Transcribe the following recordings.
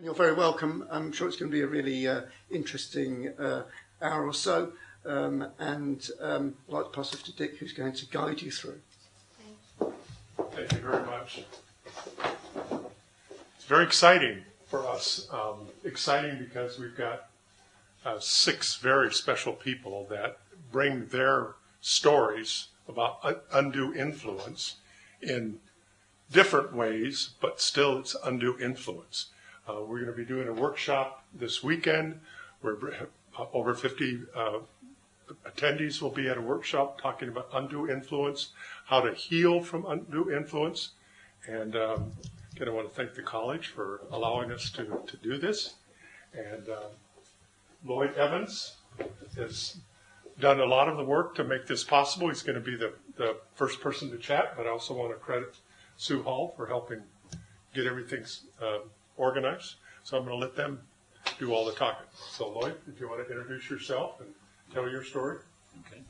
And you're very welcome. I'm sure it's going to be a really interesting hour or so. I'd like to pass it to Dick, who's going to guide you through. Thank you very much. It's very exciting for us. Exciting because we've got 6 very special people that bring their stories about undue influence in different ways, but still it's undue influence. We're going to be doing a workshop this weekend where over 50 attendees will be at a workshop talking about undue influence, how to heal from undue influence. And again, I want to thank the college for allowing us to do this. And Lloyd Evans has done a lot of the work to make this possible. He's going to be the first person to chat, but I also want to credit Sue Hall for helping get everything organized. So I'm going to let them do all the talking. So Lloyd, if you want to introduce yourself and tell your story. Okay.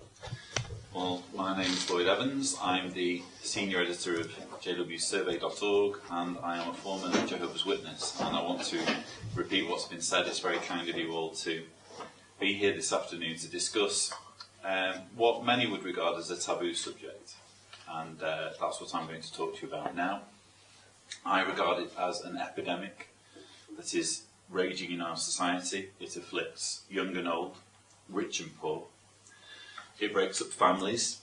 Well, my name is Lloyd Evans. I'm the senior editor of jwsurvey.org, and I am a former Jehovah's Witness. And I want to repeat what's been said. It's very kind of you all to be here this afternoon to discuss what many would regard as a taboo subject. And that's what I'm going to talk to you about now. I regard it as an epidemic that is raging in our society. It afflicts young and old, rich and poor. It breaks up families.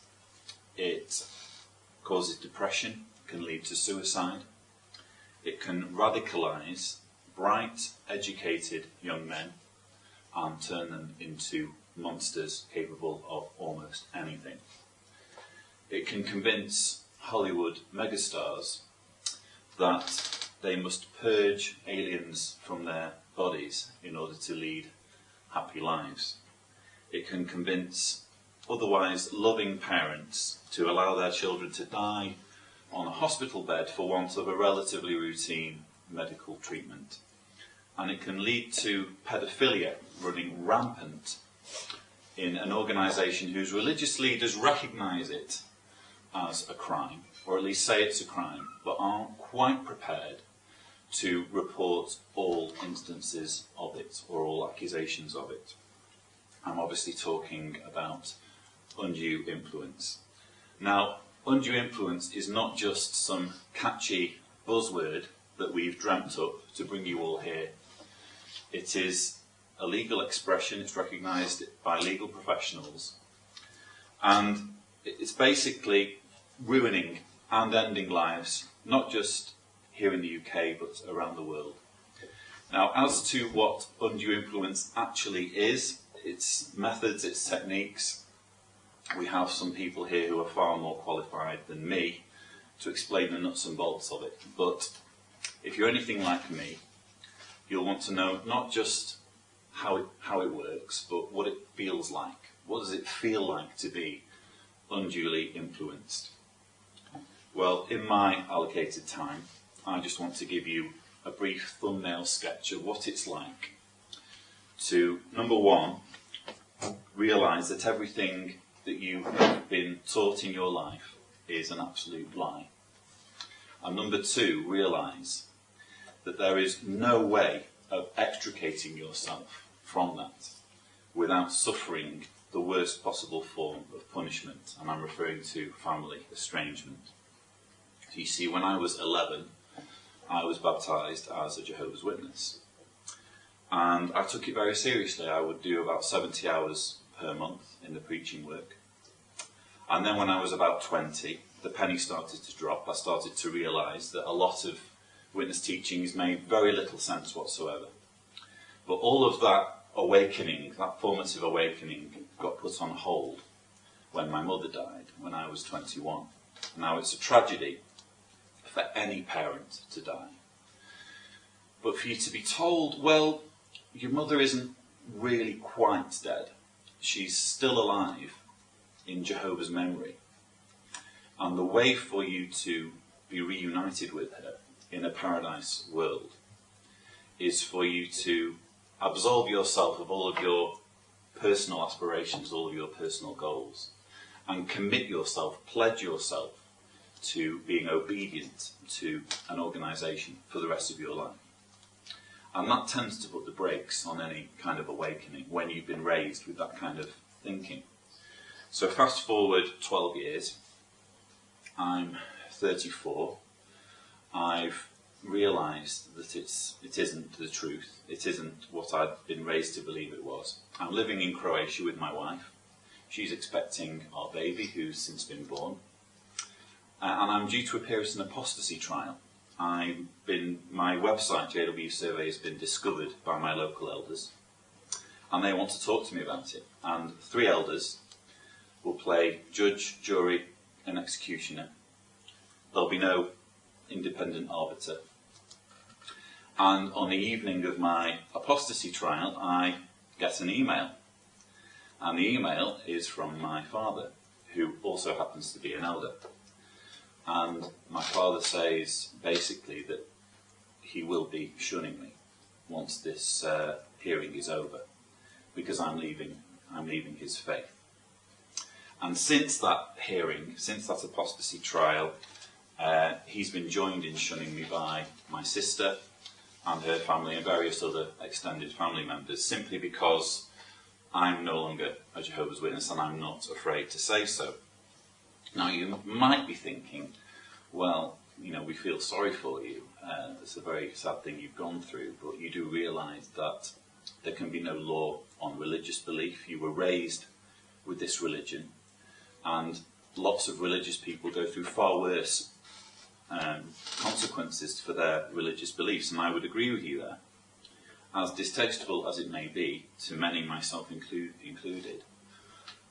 It causes depression, can lead to suicide. It can radicalise bright, educated young men and turn them into monsters capable of almost anything. It can convince Hollywood megastars that they must purge aliens from their bodies in order to lead happy lives. It can convince otherwise loving parents to allow their children to die on a hospital bed for want of a relatively routine medical treatment. And it can lead to pedophilia running rampant in an organisation whose religious leaders recognise it as a crime, or at least say it's a crime, but aren't quite prepared to report all instances of it, or all accusations of it. I'm obviously talking about undue influence. Now, undue influence is not just some catchy buzzword that we've dreamt up to bring you all here. It is a legal expression. It's recognised by legal professionals. And it's basically ruining and ending lives, not just here in the UK, but around the world. Now, as to what undue influence actually is, its methods, its techniques, we have some people here who are far more qualified than me to explain the nuts and bolts of it. But if you're anything like me, you'll want to know not just how it works, but what it feels like. What does it feel like to be unduly influenced? Well, in my allocated time, I just want to give you a brief thumbnail sketch of what it's like to, number one, realise that everything that you have been taught in your life is an absolute lie. And number two, realise that there is no way of extricating yourself from that without suffering the worst possible form of punishment, and I'm referring to family estrangement. So you see, when I was 11, I was baptised as a Jehovah's Witness. And I took it very seriously. I would do about 70 hours per month in the preaching work. And then when I was about 20, the penny started to drop. I started to realise that a lot of witness teachings made very little sense whatsoever. But all of that awakening, that formative awakening, got put on hold when my mother died, when I was 21. Now, it's a tragedy for any parent to die. But for you to be told, well, your mother isn't really quite dead. She's still alive in Jehovah's memory. And the way for you to be reunited with her in a paradise world is for you to absolve yourself of all of your personal aspirations, all of your personal goals, and commit yourself, pledge yourself to being obedient to an organisation for the rest of your life. And that tends to put the brakes on any kind of awakening when you've been raised with that kind of thinking. So fast forward 12 years, I'm 34, I've realised that it isn't the truth, it isn't what I'd been raised to believe it was. I'm living in Croatia with my wife, she's expecting our baby who's since been born, and I'm due to appear at an apostasy trial. My website, JW Survey, has been discovered by my local elders, and they want to talk to me about it. And 3 elders will play judge, jury, and executioner. There'll be no independent arbiter. And on the evening of my apostasy trial, I get an email. And the email is from my father, who also happens to be an elder. And my father says basically that he will be shunning me once this hearing is over, because I'm leaving his faith. And since that hearing, since that apostasy trial, he's been joined in shunning me by my sister and her family and various other extended family members, simply because I'm no longer a Jehovah's Witness and I'm not afraid to say so. Now, you might be thinking, well, you know, we feel sorry for you. It's a very sad thing you've gone through, but you do realise that there can be no law on religious belief. You were raised with this religion, and lots of religious people go through far worse consequences for their religious beliefs, and I would agree with you there. As distasteful as it may be to many, myself included,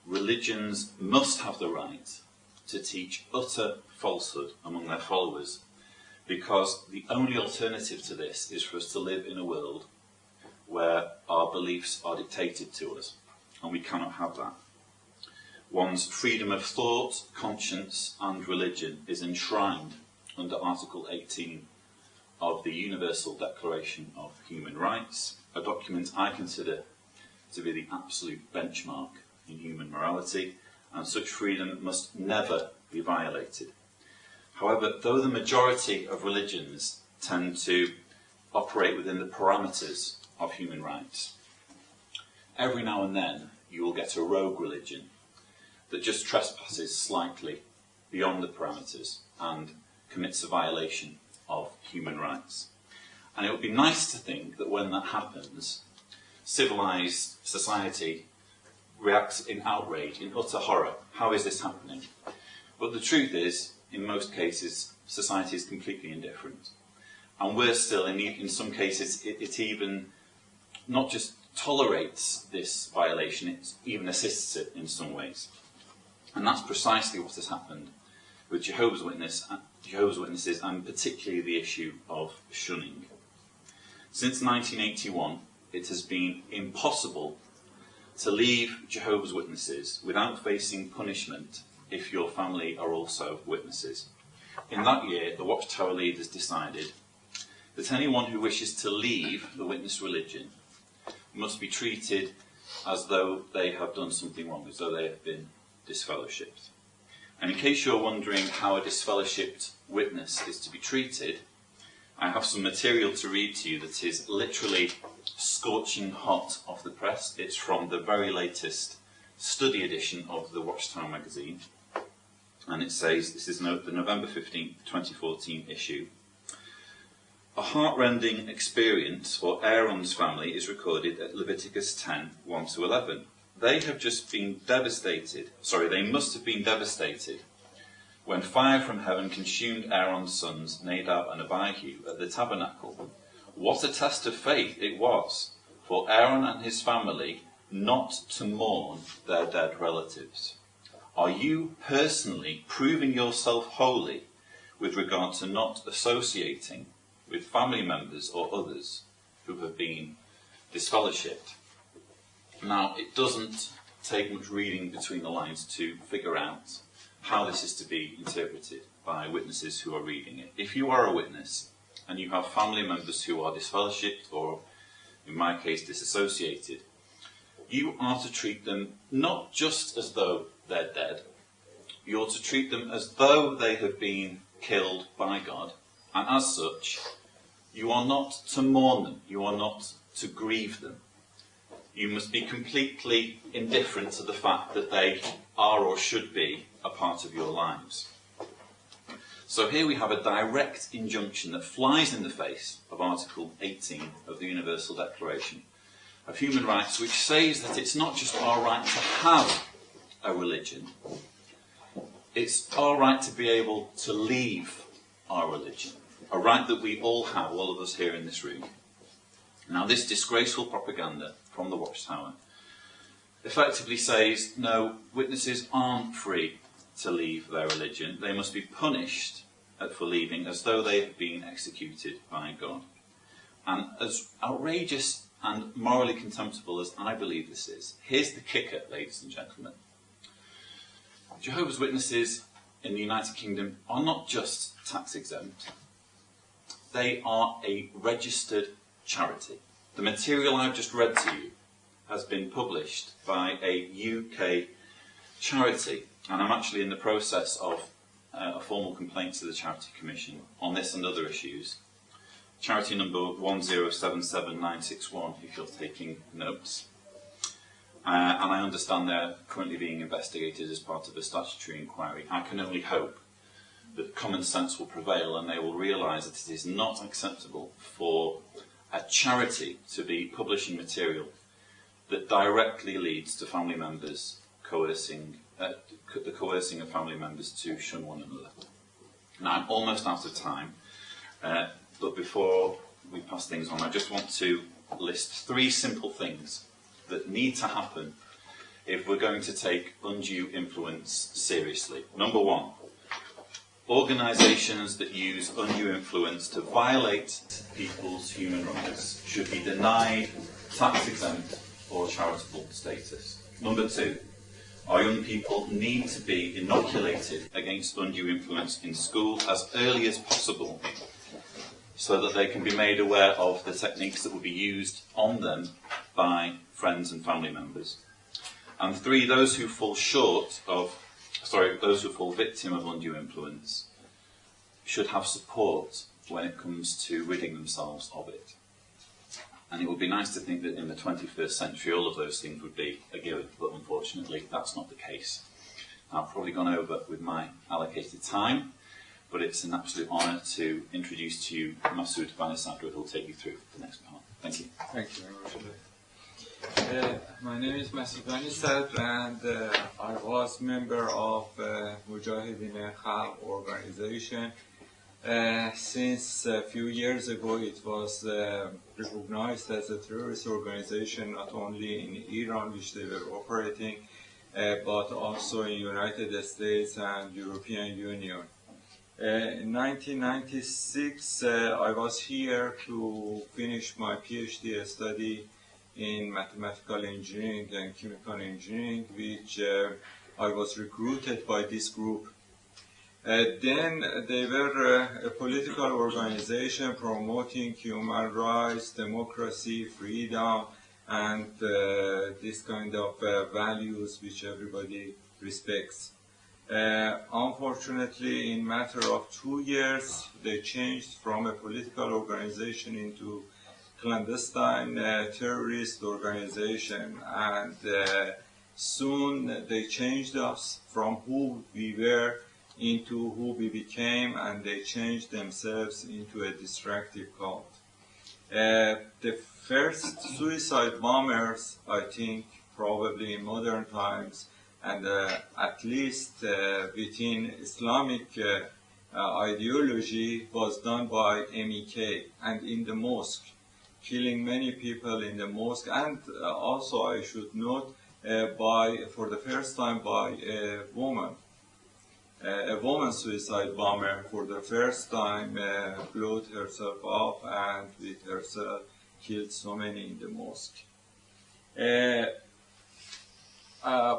religions must have the right to teach utter falsehood among their followers, because the only alternative to this is for us to live in a world where our beliefs are dictated to us, and we cannot have that. One's freedom of thought, conscience and religion is enshrined under Article 18 of the Universal Declaration of Human Rights, a document I consider to be the absolute benchmark in human morality, and such freedom must never be violated. However, though the majority of religions tend to operate within the parameters of human rights, every now and then you will get a rogue religion that just trespasses slightly beyond the parameters and commits a violation of human rights. And it would be nice to think that when that happens, civilized society reacts in outrage, in utter horror. How is this happening? But the truth is, in most cases, society is completely indifferent. And worse still, in some cases, it even not just tolerates this violation, it even assists it in some ways. And that's precisely what has happened with Jehovah's Witnesses, and particularly the issue of shunning. Since 1981, it has been impossible to leave Jehovah's Witnesses without facing punishment if your family are also witnesses. In that year, the Watchtower leaders decided that anyone who wishes to leave the witness religion must be treated as though they have done something wrong, as though they have been disfellowshipped. And in case you're wondering how a disfellowshipped witness is to be treated, I have some material to read to you that is literally scorching hot off the press. It's from the very latest study edition of the Watchtower magazine. And it says, this is the November 15th, 2014 issue. A heartrending experience for Aaron's family is recorded at Leviticus 10, 1-11. They must have been devastated when fire from heaven consumed Aaron's sons, Nadab and Abihu, at the tabernacle. What a test of faith it was for Aaron and his family not to mourn their dead relatives. Are you personally proving yourself holy with regard to not associating with family members or others who have been disfellowshipped? Now, it doesn't take much reading between the lines to figure out how this is to be interpreted by witnesses who are reading it. If you are a witness and you have family members who are disfellowshipped, or in my case disassociated, you are to treat them not just as though they're dead, you're to treat them as though they have been killed by God, and as such, You are not to mourn them. You are not to grieve them. You must be completely indifferent to the fact that they are or should be a part of your lives. So here we have a direct injunction that flies in the face of Article 18 of the Universal Declaration of Human Rights, which says that it's not just our right to have a religion, it's our right to be able to leave our religion, a right that we all have, all of us here in this room. Now, this disgraceful propaganda from the Watchtower effectively says, no, witnesses aren't free to leave their religion. They must be punished for leaving as though they have been executed by God. And as outrageous and morally contemptible as I believe this is, here's the kicker, ladies and gentlemen. Jehovah's Witnesses in the United Kingdom are not just tax exempt. They are a registered charity. The material I've just read to you has been published by a UK charity, and I'm actually in the process of a formal complaint to the Charity Commission on this and other issues. Charity number 1077961, if you're taking notes. And I understand they're currently being investigated as part of a statutory inquiry. I can only hope that common sense will prevail and they will realise that it is not acceptable for a charity to be publishing material that directly leads to family members coercing of family members to shun one another. Now, I'm almost out of time, but before we pass things on, I just want to list 3 simple things that need to happen if we're going to take undue influence seriously. Number 1, organisations that use undue influence to violate people's human rights should be denied tax-exempt or charitable status. Number 2, our young people need to be inoculated against undue influence in school as early as possible so that they can be made aware of the techniques that will be used on them by friends and family members. And 3, those who fall victim of undue influence should have support when it comes to ridding themselves of it. And it would be nice to think that in the 21st century all of those things would be a given, but unfortunately that's not the case. I've probably gone over with my allocated time, but it's an absolute honour to introduce to you Masoud Banisadr, who will take you through the next part. Thank you. Thank you very much. My name is Masoud Banisadr, and I was member of Mujahideen Khalq organization. Since a few years ago, it was recognized as a terrorist organization, not only in Iran, which they were operating, but also in United States and European Union. In 1996, I was here to finish my PhD study in mathematical engineering and chemical engineering, which I was recruited by this group. Then they were a political organization promoting human rights, democracy, freedom, and this kind of values which everybody respects. Unfortunately, in a matter of 2 years, they changed from a political organization into clandestine terrorist organization, and soon they changed us from who we were into who we became, and they changed themselves into a destructive cult. The first suicide bombers, I think, probably in modern times, and at least within Islamic ideology, was done by MEK and in the mosque, killing many people in the mosque, and also I should note for the first time by a woman suicide bomber for the first time blew herself up and with herself killed so many in the mosque.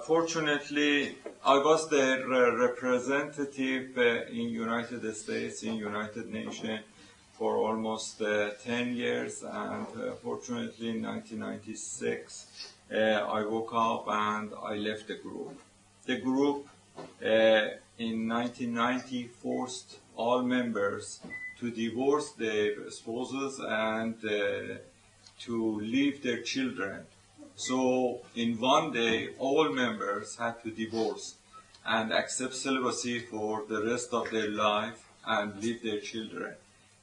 Fortunately, I was their representative in United States, in United Nations for almost 10 years, and fortunately in 1996 I woke up and I left the group. The group in 1990 forced all members to divorce their spouses and to leave their children. So in one day, all members had to divorce and accept celibacy for the rest of their life and leave their children.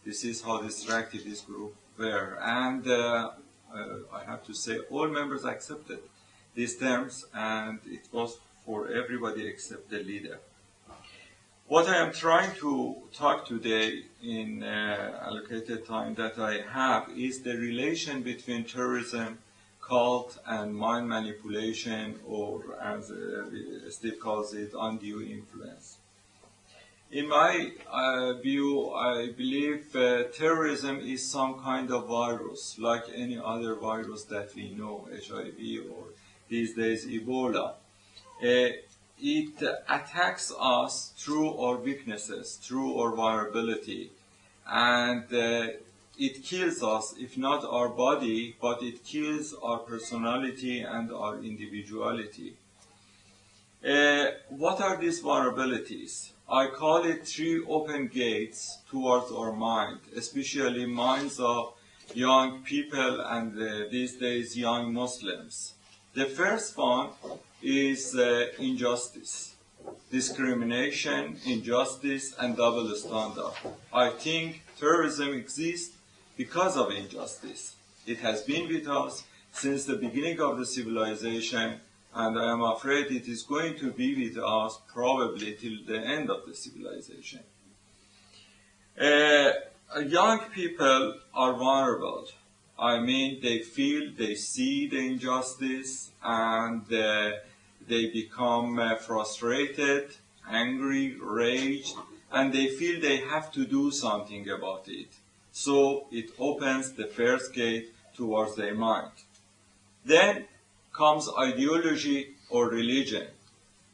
This is how destructive this group were. And I have to say, all members accepted these terms, and it was for everybody except the leader. What I am trying to talk today in allocated time that I have is the relation between terrorism, cult, and mind manipulation, or as Steve calls it, undue influence. In my view, I believe terrorism is some kind of virus, like any other virus that we know, HIV or these days Ebola. It attacks us through our weaknesses, through our vulnerability, and it kills us, if not our body, but it kills our personality and our individuality. What are these vulnerabilities? I call it 3 open gates towards our mind, especially minds of young people and these days young Muslims. The first one is injustice, discrimination, injustice, and double standard. I think terrorism exists because of injustice. It has been with us since the beginning of the civilization, and I am afraid it is going to be with us probably till the end of the civilization. Young people are vulnerable. I mean, they feel, they see the injustice, and they become frustrated, angry, raged, and they feel they have to do something about it. So it opens the first gate towards their mind. Then comes ideology or religion.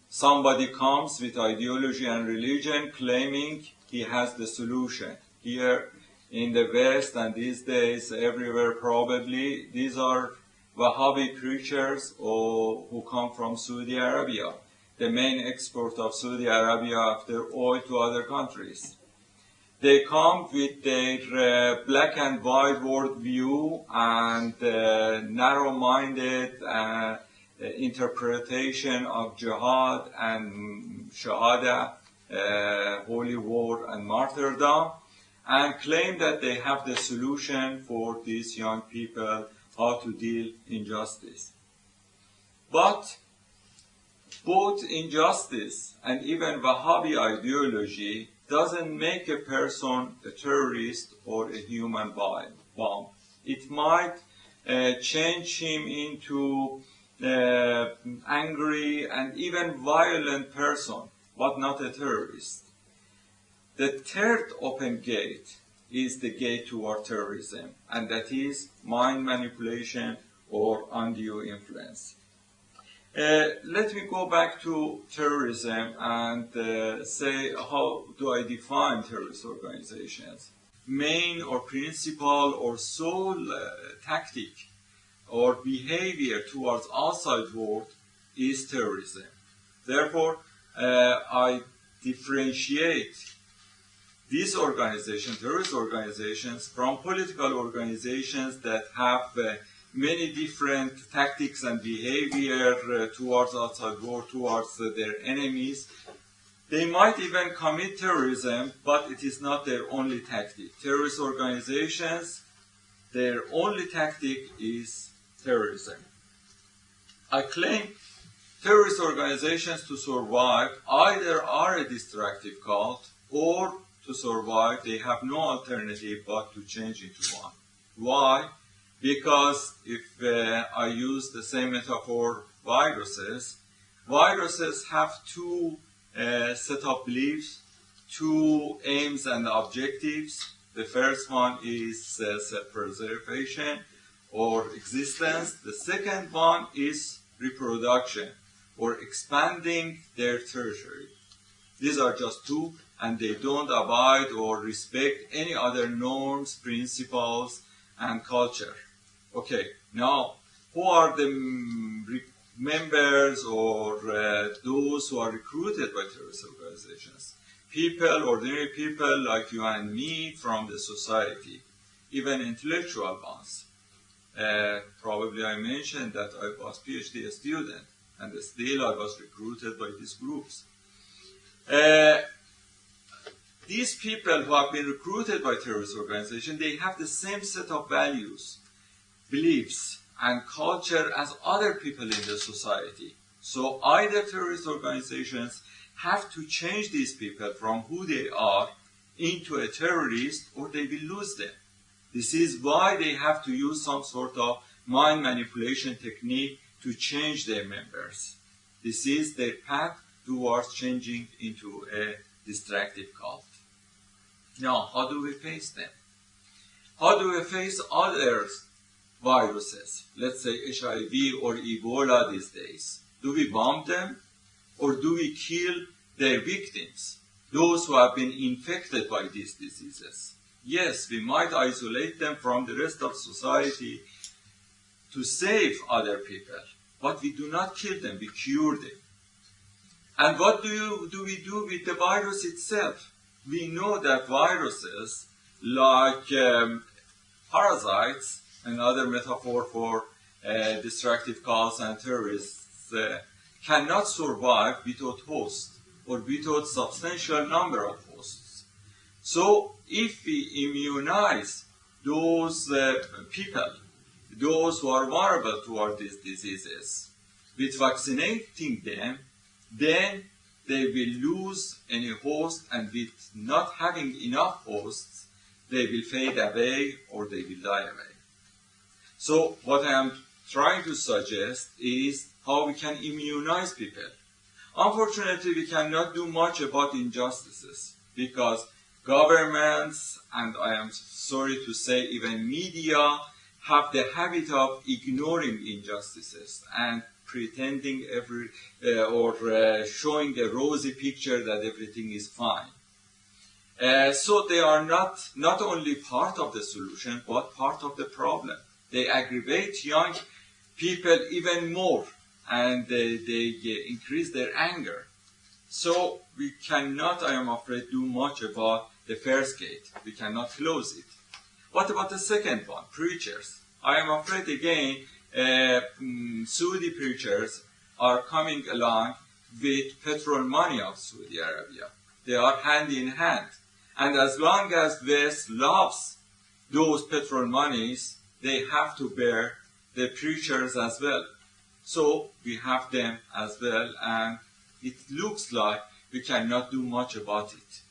Somebody comes with ideology and religion claiming he has the solution. Here in the West and these days everywhere probably, these are Wahhabi preachers who come from Saudi Arabia, the main export of Saudi Arabia after oil to other countries. They come with their black and white worldview and narrow-minded interpretation of jihad and shahada, holy war and martyrdom, and claim that they have the solution for these young people how to deal injustice. But both injustice and even Wahhabi ideology doesn't make a person a terrorist or a human bomb. It might change him into angry and even violent person, but not a terrorist. The third open gate is the gate toward terrorism, and that is mind manipulation or undue influence. Let me go back to terrorism and say, how do I define terrorist organizations? Main or principal or sole tactic or behavior towards outside world is terrorism. Therefore, I differentiate these organizations, terrorist organizations, from political organizations that have many different tactics and behavior towards outside world, towards their enemies. They might even commit terrorism, but it is not their only tactic. Terrorist organizations, their only tactic is terrorism. I claim terrorist organizations to survive either are a destructive cult, or to survive they have no alternative but to change into one. Why? Because if I use the same metaphor, viruses have two set of beliefs, two aims and objectives. The first one is self-preservation or existence. The second one is reproduction or expanding their territory. These are just two, and they don't abide or respect any other norms, principles, and culture. Okay, now, who are the members or those who are recruited by terrorist organizations? people, ordinary people like you and me from the society, even intellectual ones. Probably I mentioned that I was PhD student, and still I was recruited by these groups. These people who have been recruited by terrorist organizations, they have the same set of values, beliefs, and culture as other people in the society. So either terrorist organizations have to change these people from who they are into a terrorist, or they will lose them. This is why they have to use some sort of mind manipulation technique to change their members. This is their path towards changing into a destructive cult. Now, how do we face them? How do we face other viruses, let's say HIV or Ebola these days? Do we bomb them, or do we kill their victims, those who have been infected by these diseases? Yes, we might isolate them from the rest of society to save other people, but we do not kill them, we cure them. And what do we do with the virus itself? We know that viruses, like parasites, another metaphor for destructive cults and terrorists, cannot survive without hosts or without substantial number of hosts. So if we immunize those people, those who are vulnerable toward these diseases, with vaccinating them, then they will lose any host, and with not having enough hosts, they will fade away or they will die away. So what I am trying to suggest is how we can immunize people. Unfortunately, we cannot do much about injustices because governments, and I am sorry to say even media, have the habit of ignoring injustices and pretending showing a rosy picture that everything is fine. So they are not only part of the solution, but part of the problem. They aggravate young people even more, and they increase their anger. So we cannot, I am afraid, do much about the first gate. We cannot close it. What about the second one, preachers? I am afraid, again, Saudi preachers are coming along with petrol money of Saudi Arabia. They are hand in hand. And as long as West loves those petrol monies, they have to bear the preachers as well. So we have them as well, and it looks like we cannot do much about it.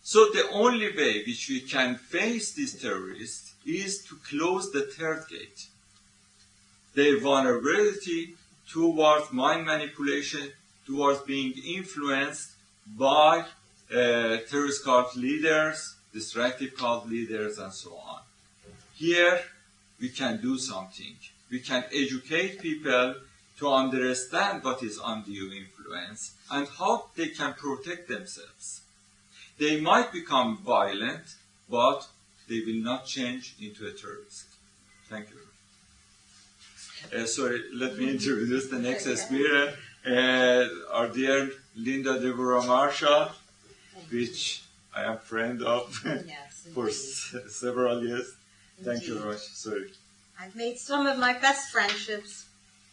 So the only way which we can face these terrorists is to close the third gate. Their vulnerability towards mind manipulation, towards being influenced by terrorist cult leaders, destructive cult leaders, and so on. Here, we can do something. We can educate people to understand what is undue influence and how they can protect themselves. They might become violent, but they will not change into a terrorist. Thank you. Sorry, let me introduce the next speaker, our dear Linda Dubrow-Marshall, which I am a friend of for several years. Thank you very much. Sorry. I've made some of my best friendships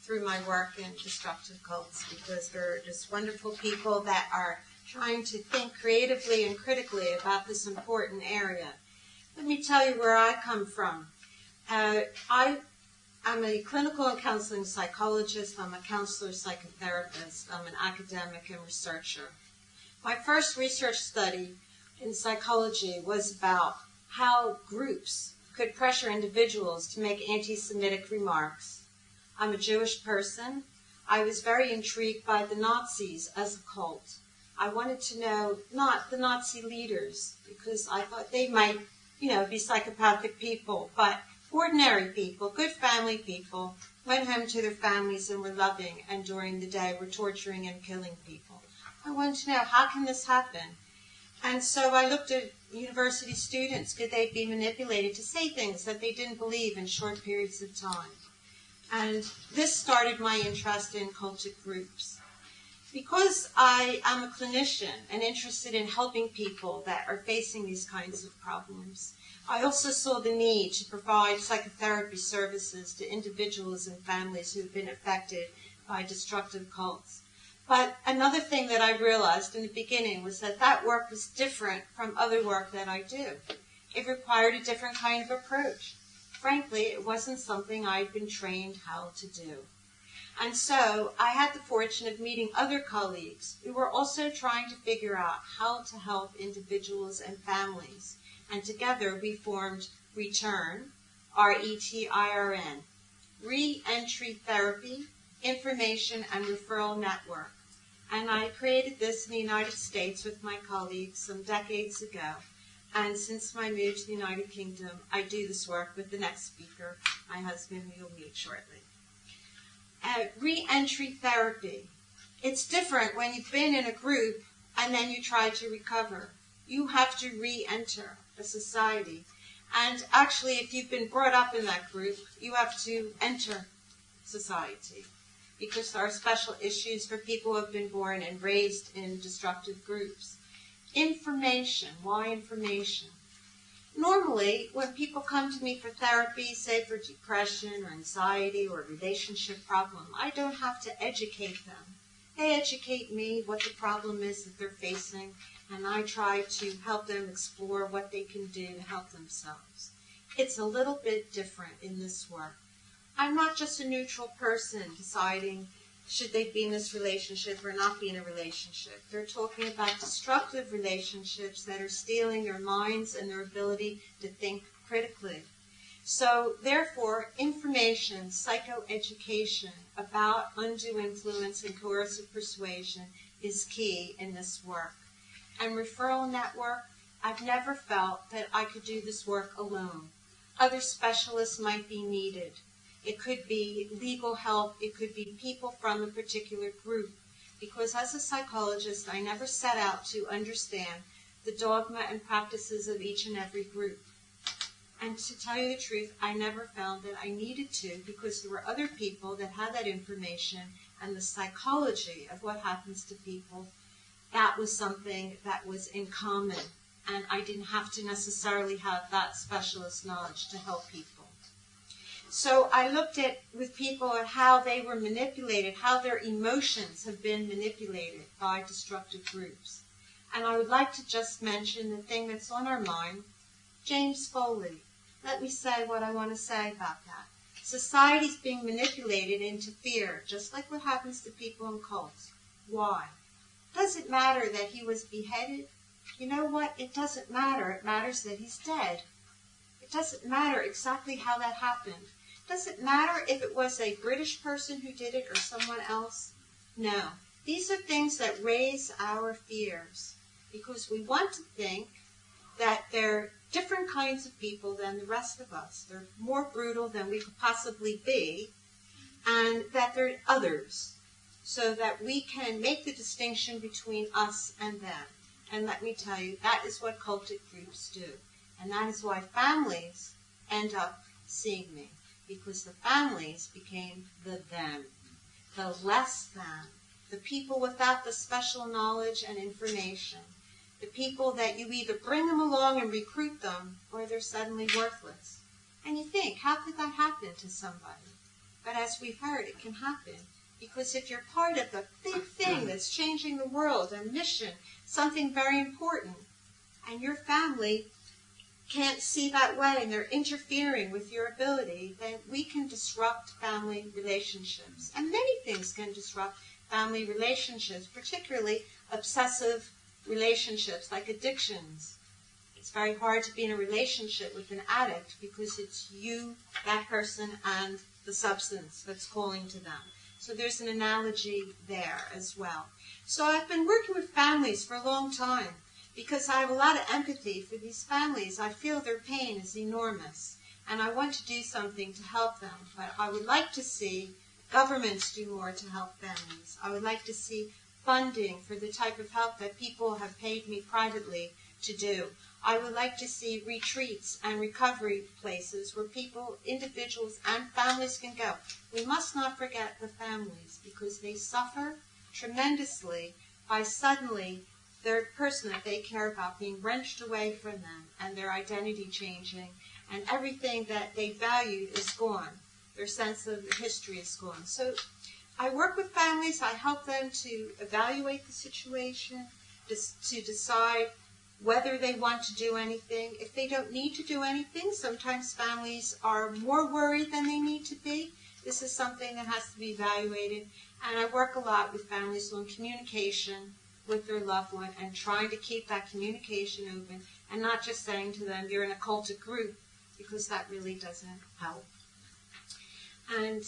through my work in destructive cults because they're just wonderful people that are trying to think creatively and critically about this important area. Let me tell you where I come from. I'm a clinical and counseling psychologist. I'm a counselor, psychotherapist. I'm an academic and researcher. My first research study in psychology was about how groups could pressure individuals to make anti-Semitic remarks. I'm a Jewish person. I was very intrigued by the Nazis as a cult. I wanted to know not the Nazi leaders, because I thought they might, be psychopathic people, but ordinary people, good family people, went home to their families and were loving, and during the day were torturing and killing people. I wanted to know, how can this happen? And so I looked at university students. Could they be manipulated to say things that they didn't believe in short periods of time? And this started my interest in cultic groups. Because I am a clinician and interested in helping people that are facing these kinds of problems, I also saw the need to provide psychotherapy services to individuals and families who have been affected by destructive cults. But another thing that I realized in the beginning was that that work was different from other work that I do. It required a different kind of approach. Frankly, it wasn't something I'd been trained how to do. And so I had the fortune of meeting other colleagues who were also trying to figure out how to help individuals and families. And together we formed RETIRN, R-E-T-I-R-N, Re-Entry Therapy, Information and Referral Network. And I created this in the United States with my colleagues some decades ago. And since my move to the United Kingdom, I do this work with the next speaker, my husband, who you'll meet shortly. Re-entry therapy. It's different when you've been in a group and then you try to recover. You have to re-enter a society. And actually, if you've been brought up in that group, you have to enter society, because there are special issues for people who have been born and raised in destructive groups. Information. Why information? Normally, when people come to me for therapy, say for depression or anxiety or a relationship problem, I don't have to educate them. They educate me what the problem is that they're facing, and I try to help them explore what they can do to help themselves. It's a little bit different in this work. I'm not just a neutral person deciding should they be in this relationship or not be in a relationship. They're talking about destructive relationships that are stealing their minds and their ability to think critically. So, therefore, information, psychoeducation about undue influence and coercive persuasion is key in this work. And referral network, I've never felt that I could do this work alone. Other specialists might be needed. It could be legal help. It could be people from a particular group. Because as a psychologist, I never set out to understand the dogma and practices of each and every group. And to tell you the truth, I never found that I needed to, because there were other people that had that information, and the psychology of what happens to people, that was something that was in common. And I didn't have to necessarily have that specialist knowledge to help people. So I looked at, with people, at how they were manipulated, how their emotions have been manipulated by destructive groups. And I would like to just mention the thing that's on our mind, James Foley. Let me say what I want to say about that. Society's being manipulated into fear, just like what happens to people in cults. Why? Does it matter that he was beheaded? You know what? It doesn't matter. It matters that he's dead. It doesn't matter exactly how that happened. Does it matter if it was a British person who did it or someone else? No. These are things that raise our fears, because we want to think that they're different kinds of people than the rest of us. They're more brutal than we could possibly be, and that they're others, so that we can make the distinction between us and them. And let me tell you, that is what cultic groups do. And that is why families end up seeing me. Because the families became the them, the less than, the people without the special knowledge and information, the people that you either bring them along and recruit them, or they're suddenly worthless. And you think, how could that happen to somebody? But as we've heard, it can happen. Because if you're part of the big thing that's changing the world, a mission, something very important, and your family can't see that way and they're interfering with your ability, then we can disrupt family relationships. And many things can disrupt family relationships, particularly obsessive relationships like addictions. It's very hard to be in a relationship with an addict because it's you, that person, and the substance that's calling to them. So there's an analogy there as well. So I've been working with families for a long time, because I have a lot of empathy for these families. I feel their pain is enormous, and I want to do something to help them. But I would like to see governments do more to help families. I would like to see funding for the type of help that people have paid me privately to do. I would like to see retreats and recovery places where people, individuals, and families can go. We must not forget the families, because they suffer tremendously by suddenly the person that they care about being wrenched away from them and their identity changing, and everything that they valued is gone. Their sense of history is gone. So I work with families. I help them to evaluate the situation, to decide whether they want to do anything. If they don't need to do anything, sometimes families are more worried than they need to be. This is something that has to be evaluated. And I work a lot with families on communication with their loved one and trying to keep that communication open and not just saying to them, you're in a cultic group, because that really doesn't help. And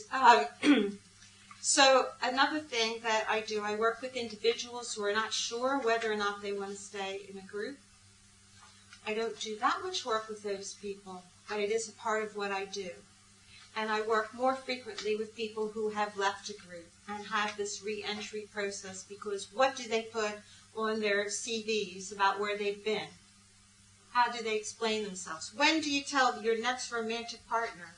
so another thing that I do, I work with individuals who are not sure whether or not they want to stay in a group. I don't do that much work with those people, but it is a part of what I do. And I work more frequently with people who have left a group and have this re-entry process, because what do they put on their CVs about where they've been? How do they explain themselves? When do you tell your next romantic partner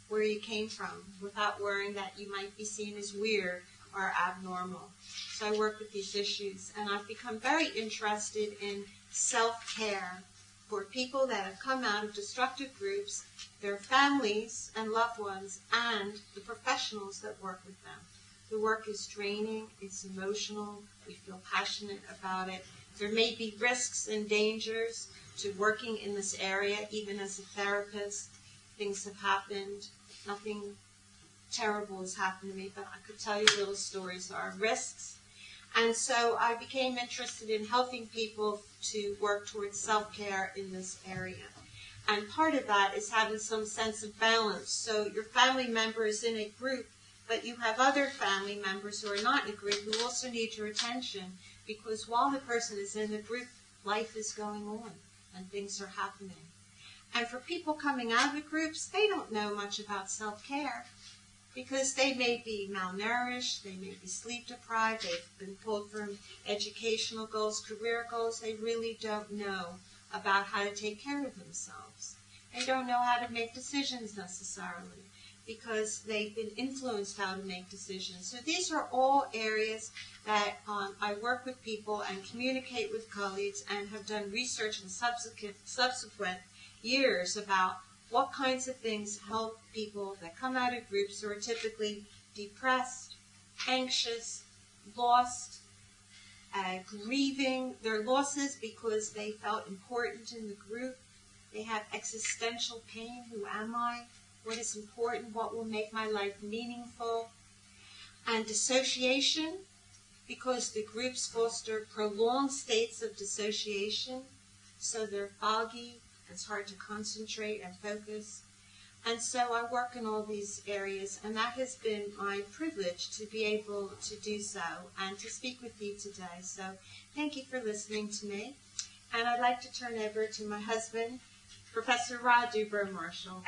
where you came from without worrying that you might be seen as weird or abnormal? So I work with these issues, and I've become very interested in self-care for people that have come out of destructive groups, their families and loved ones, and the professionals that work with them. The work is draining, it's emotional, we feel passionate about it. There may be risks and dangers to working in this area, even as a therapist. Things have happened. Nothing terrible has happened to me, but I could tell you little stories. There are risks. And so I became interested in helping people to work towards self-care in this area. And part of that is having some sense of balance. So your family member is in a group, but you have other family members who are not in a group who also need your attention, because while the person is in the group, life is going on and things are happening. And for people coming out of the groups, they don't know much about self-care, because they may be malnourished, they may be sleep deprived, they've been pulled from educational goals, career goals. They really don't know about how to take care of themselves. They don't know how to make decisions necessarily, because they've been influenced how to make decisions. So these are all areas that I work with people and communicate with colleagues, and have done research in subsequent years about what kinds of things help people that come out of groups who are typically depressed, anxious, lost, grieving their losses because they felt important in the group. They have existential pain. Who am I? What is important? What will make my life meaningful? And dissociation, because the groups foster prolonged states of dissociation, so they're foggy. It's hard to concentrate and focus. And so I work in all these areas, and that has been my privilege to be able to do so and to speak with you today. So thank you for listening to me. And I'd like to turn over to my husband, Professor Rod Dubrow-Marshall.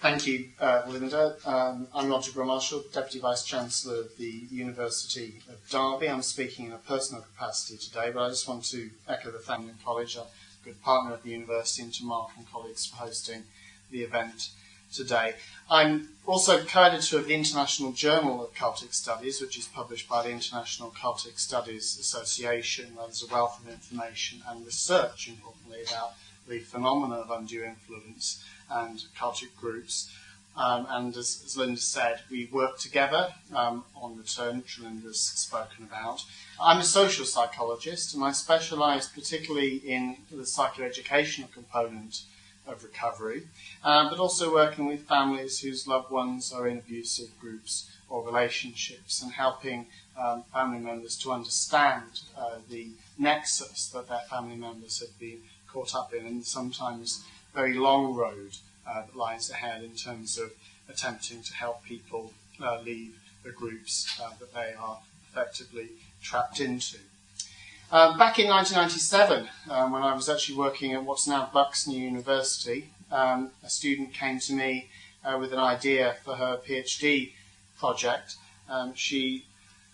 Thank you, Linda. I'm Rod Dubrow-Marshall, Deputy Vice-Chancellor of the University of Derby. I'm speaking in a personal capacity today, but I just want to echo the thank you to College, a good partner of the university, and to Mark and colleagues for hosting the event today. I'm also co-editor of the International Journal of Cultic Studies, which is published by the International Cultic Studies Association. There's a wealth of information and research, importantly, about the phenomena of undue influence and cultic groups. And as Linda said, we work together on return, which Linda's spoken about. I'm a social psychologist, and I specialise particularly in the psychoeducational component of recovery, but also working with families whose loved ones are in abusive groups or relationships, and helping family members to understand the nexus that their family members have been caught up in, and sometimes very long road that lies ahead in terms of attempting to help people leave the groups that they are effectively trapped into. Back in 1997, when I was actually working at what's now Bucks New University, a student came to me with an idea for her PhD project. She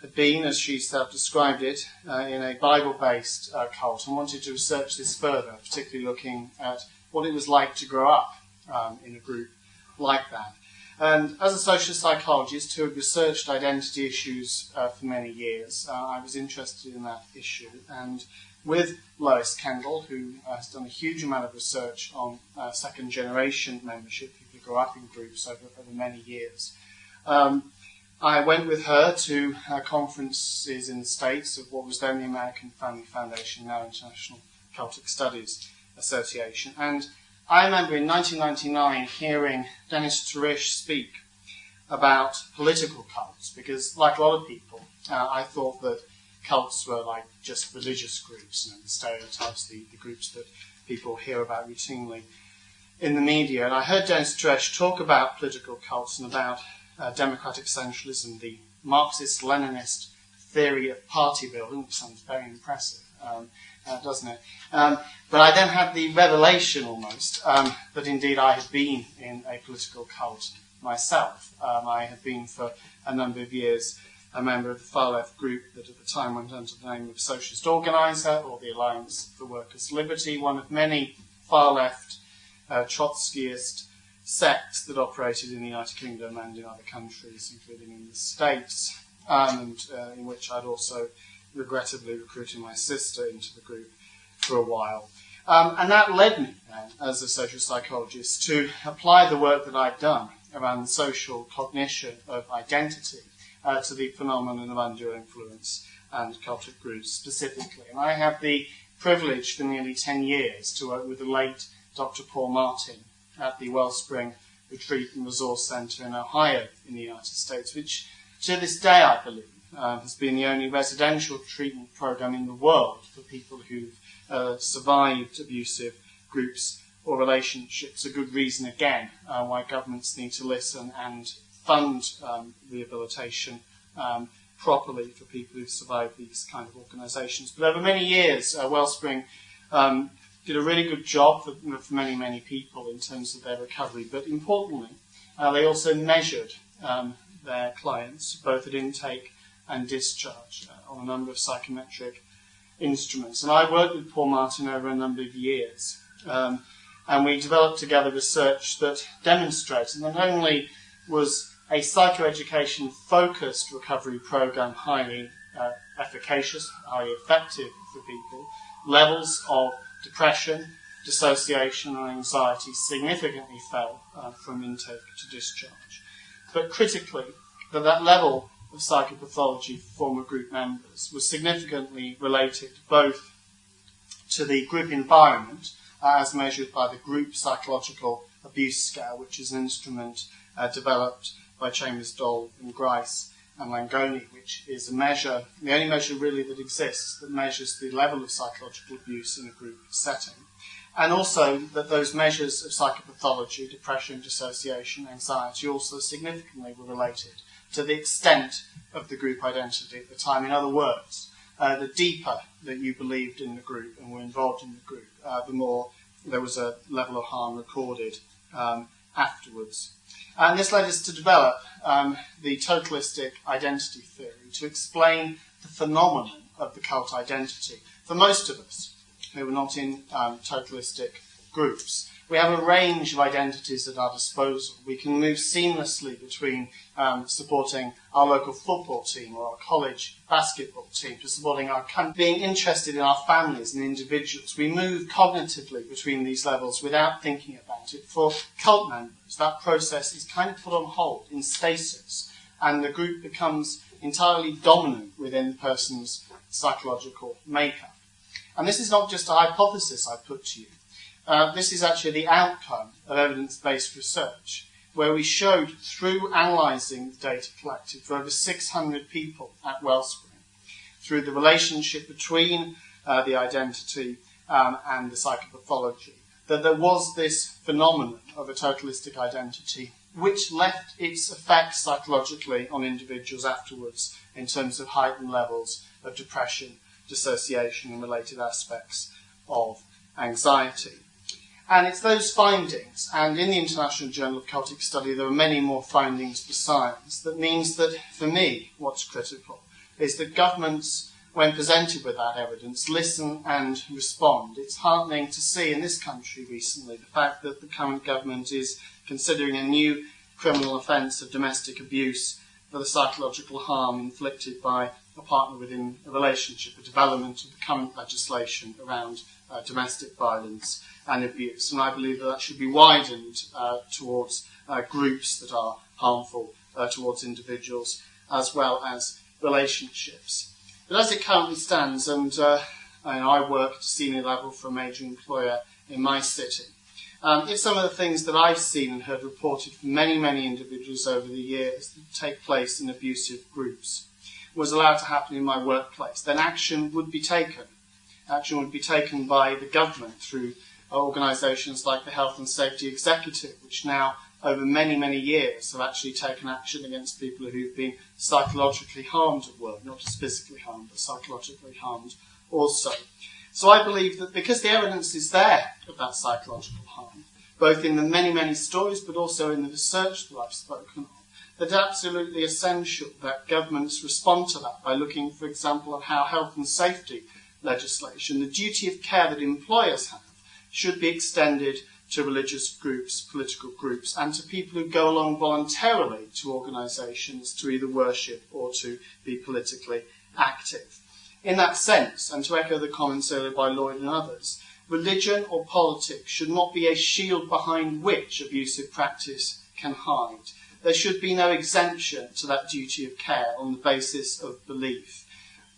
had been, as she self-described it, in a Bible-based cult, and wanted to research this further, particularly looking at what it was like to grow up in a group like that. And as a social psychologist who had researched identity issues for many years, I was interested in that issue. And with Lois Kendall, who has done a huge amount of research on second-generation membership, people who grow up in groups over many years, I went with her to conferences in the States of what was then the American Family Foundation, now International Celtic Studies Association. And I remember in 1999 hearing Dennis Turrish speak about political cults, because like a lot of people, I thought that cults were like just religious groups, the stereotypes, the groups that people hear about routinely in the media. And I heard Dennis Turrish talk about political cults and about democratic centralism, the Marxist-Leninist theory of party building, which sounds very impressive, doesn't it? But I then had the revelation almost that indeed I had been in a political cult myself. I had been for a number of years a member of the far-left group that at the time went under the name of Socialist Organiser, or the Alliance for Workers' Liberty, one of many far-left Trotskyist sects that operated in the United Kingdom and in other countries, including in the States, and in which I'd also regrettably recruited my sister into the group for a while. And that led me then, as a social psychologist, to apply the work that I'd done around the social cognition of identity to the phenomenon of undue influence and cultic groups specifically. And I had the privilege for nearly 10 years to work with the late Dr. Paul Martin at the Wellspring Retreat and Resource Centre in Ohio in the United States, which to this day, I believe, has been the only residential treatment program in the world for people who've survived abusive groups or relationships. A good reason, again, why governments need to listen and fund rehabilitation properly for people who've survived these kind of organisations. But over many years, Wellspring did a really good job for many, many people in terms of their recovery. But importantly, they also measured their clients, both at intake and discharge, on a number of psychometric instruments. And I worked with Paul Martin over a number of years, and we developed together research that demonstrated not only was a psychoeducation-focused recovery program highly efficacious, highly effective for people, levels of depression, dissociation and anxiety significantly fell from intake to discharge. But critically, that level of psychopathology for former group members was significantly related both to the group environment, as measured by the Group Psychological Abuse Scale, which is an instrument developed by Chambers, Dole and Grice and Langoni, which is a measure, the only measure really that exists, that measures the level of psychological abuse in a group setting. And also that those measures of psychopathology, depression, dissociation, anxiety, also significantly were related to the extent of the group identity at the time. In other words, the deeper that you believed in the group and were involved in the group, the more there was a level of harm recorded afterwards. And this led us to develop the Totalistic identity theory to explain the phenomenon of the cult identity. For most of us who are not in totalistic groups, we have a range of identities at our disposal. We can move seamlessly between supporting our local football team or our college basketball team to supporting our country, being interested in our families and individuals. We move cognitively between these levels without thinking about it. For cult members, that process is kind of put on hold, in stasis, and the group becomes entirely dominant within the person's psychological makeup. And this is not just a hypothesis I put to you. This is actually the outcome of evidence-based research, where we showed through analysing the data collected for over 600 people at Wellspring, through the relationship between the identity and the psychopathology, that there was this phenomenon of a totalistic identity which left its effects psychologically on individuals afterwards in terms of heightened levels of depression, dissociation and related aspects of anxiety. And it's those findings, and in the International Journal of Cultic Study there are many more findings besides, that means that, for me, what's critical is that governments, when presented with that evidence, listen and respond. It's heartening to see in this country recently the fact that the current government is considering a new criminal offence of domestic abuse for the psychological harm inflicted by a partner within a relationship, a development of the current legislation around domestic violence and abuse. And I believe that that should be widened towards groups that are harmful towards individuals as well as relationships. But as it currently stands, and I work at a senior level for a major employer in my city, if some of the things that I've seen and heard reported from many, many individuals over the years that take place in abusive groups was allowed to happen in my workplace, then action would be taken. Action would be taken by the government through organisations like the Health and Safety Executive, which now, over many, many years, have actually taken action against people who've been psychologically harmed at work, not just physically harmed, but psychologically harmed also. So I believe that because the evidence is there of that psychological harm, both in the many, many stories, but also in the research that I've spoken of, that it's absolutely essential that governments respond to that by looking, for example, at how health and safety legislation, the duty of care that employers have, should be extended to religious groups, political groups, and to people who go along voluntarily to organisations to either worship or to be politically active. In that sense, and to echo the comments earlier by Lloyd and others, religion or politics should not be a shield behind which abusive practice can hide. There should be no exemption to that duty of care on the basis of belief.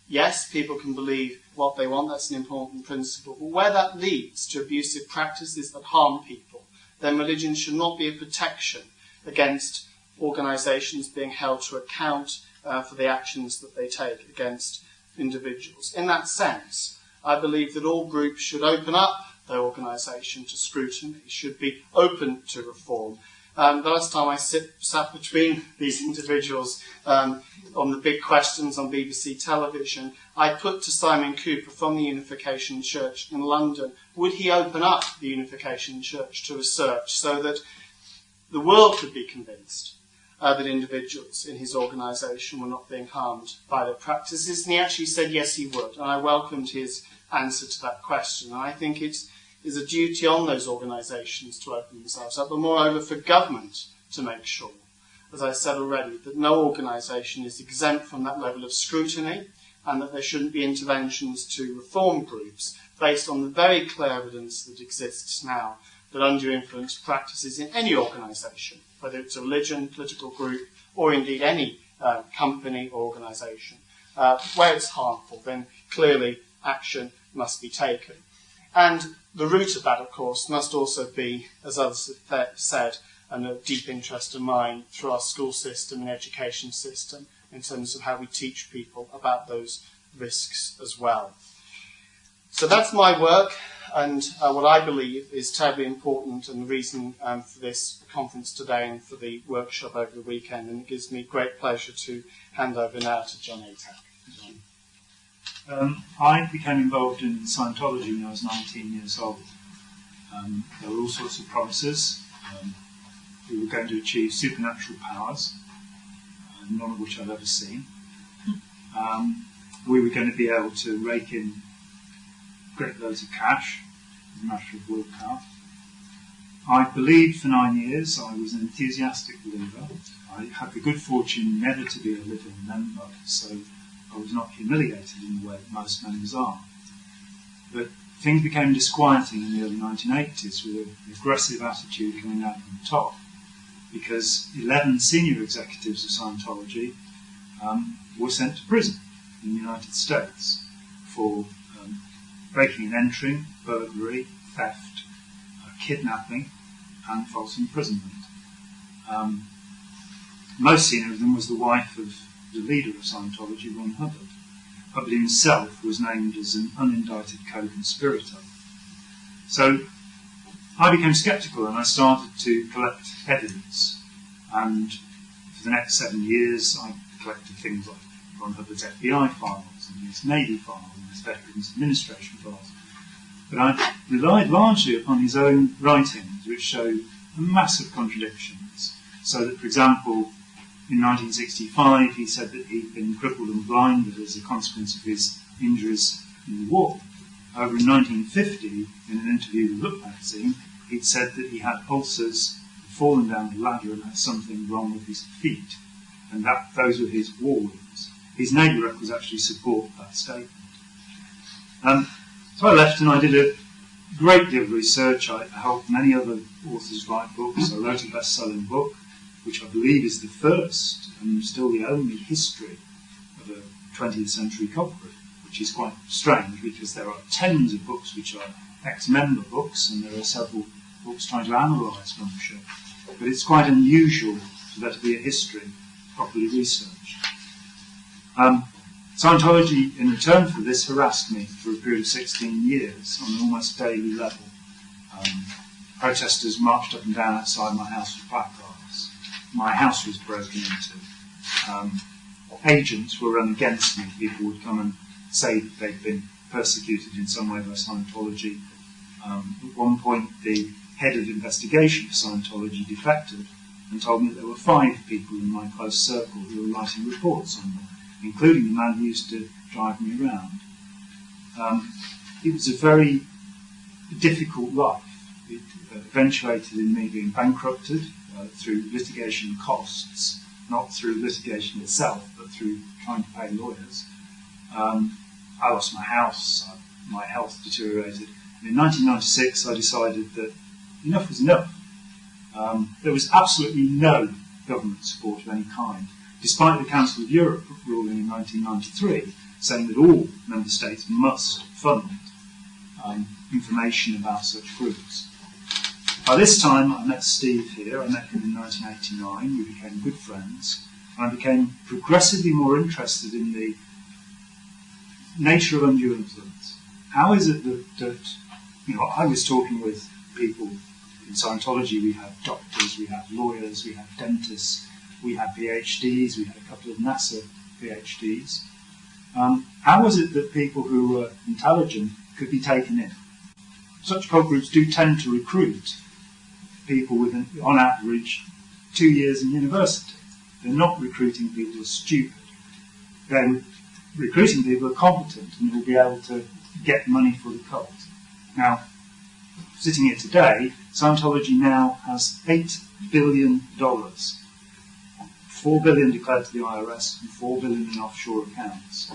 Yes, people can believe what they want, that's an important principle, but where that leads to abusive practices that harm people, then religion should not be a protection against organisations being held to account for the actions that they take against individuals. In that sense, I believe that all groups should open up their organisation to scrutiny, should be open to reform. The last time I sat between these individuals on the big questions on BBC television, I put to Simon Cooper from the Unification Church in London, would he open up the Unification Church to research so that the world could be convinced that individuals in his organisation were not being harmed by their practices? And he actually said yes, he would. And I welcomed his answer to that question. And I think it is a duty on those organisations to open themselves up, but moreover for government to make sure, as I said already, that no organisation is exempt from that level of scrutiny and that there shouldn't be interventions to reform groups based on the very clear evidence that exists now that undue influence practices in any organisation, whether it's a religion, political group, or indeed any company or organisation, where it's harmful, then clearly action must be taken. And the root of that, of course, must also be, as others have said, and a deep interest of mine through our school system and education system in terms of how we teach people about those risks as well. So that's my work, and what I believe is terribly important, and the reason for this conference today and for the workshop over the weekend. And it gives me great pleasure to hand over now to Jon Atack. I became involved in Scientology when I was 19 years old. There were all sorts of promises. We were going to achieve supernatural powers, none of which I've ever seen. We were going to be able to rake in great loads of cash, as a matter of willpower. I believed for 9 years. I was an enthusiastic believer. I had the good fortune never to be a living member, so I was not humiliated in the way that most members are. But things became disquieting in the early 1980s with an aggressive attitude coming out from the top, because 11 senior executives of Scientology were sent to prison in the United States for breaking and entering, burglary, theft, kidnapping, and false imprisonment. Most senior of them was the wife of the leader of Scientology, Ron Hubbard. Hubbard himself was named as an unindicted co-conspirator. So I became sceptical and I started to collect evidence. And for the next 7 years, I collected things like Ron Hubbard's FBI files and his Navy files and his Veterans Administration files. But I relied largely upon his own writings, which show massive contradictions. So that, for example, in 1965, he said that he'd been crippled and blinded as a consequence of his injuries in the war. Over in 1950, in an interview with Look magazine, he'd said that he had ulcers fallen down the ladder and had something wrong with his feet, and those were his war wounds. His neighbour records actually support that statement. So I left and I did a great deal of research. I helped many other authors write books. I wrote a best-selling book, which I believe is the first and still the only history of a 20th century cover group, which is quite strange because there are tens of books which are ex-member books, and there are several books trying to analyse membership. But it's quite unusual for there to be a history properly researched. Scientology, in return for this, harassed me for a period of 16 years on an almost daily level. Protesters marched up and down outside my house with placards. My house was broken into. Agents were run against me. People would come and say that they'd been persecuted in some way by Scientology. At one point, the head of investigation for Scientology defected and told me that there were 5 people in my close circle who were writing reports on me, including the man who used to drive me around. It was a very difficult life. It eventuated in me being bankrupted through litigation costs, not through litigation itself, but through trying to pay lawyers. I lost my house, my health deteriorated. And in 1996, I decided that enough was enough. There was absolutely no government support of any kind, despite the Council of Europe ruling in 1993 saying that all member states must fund information about such groups. By this time, I met Steve here. I met him in 1989. We became good friends. And I became progressively more interested in the nature of undue influence. How is it that I was talking with people in Scientology. We have doctors, we have lawyers, we have dentists, we have PhDs, we had a couple of NASA PhDs. How was it that people who were intelligent could be taken in? Such cult groups do tend to recruit people with, on average, 2 years in university. They're not recruiting people who are stupid. They're recruiting people who are competent and will be able to get money for the cult. Now, sitting here today, Scientology now has $8 billion. $4 billion declared to the IRS and $4 billion in offshore accounts.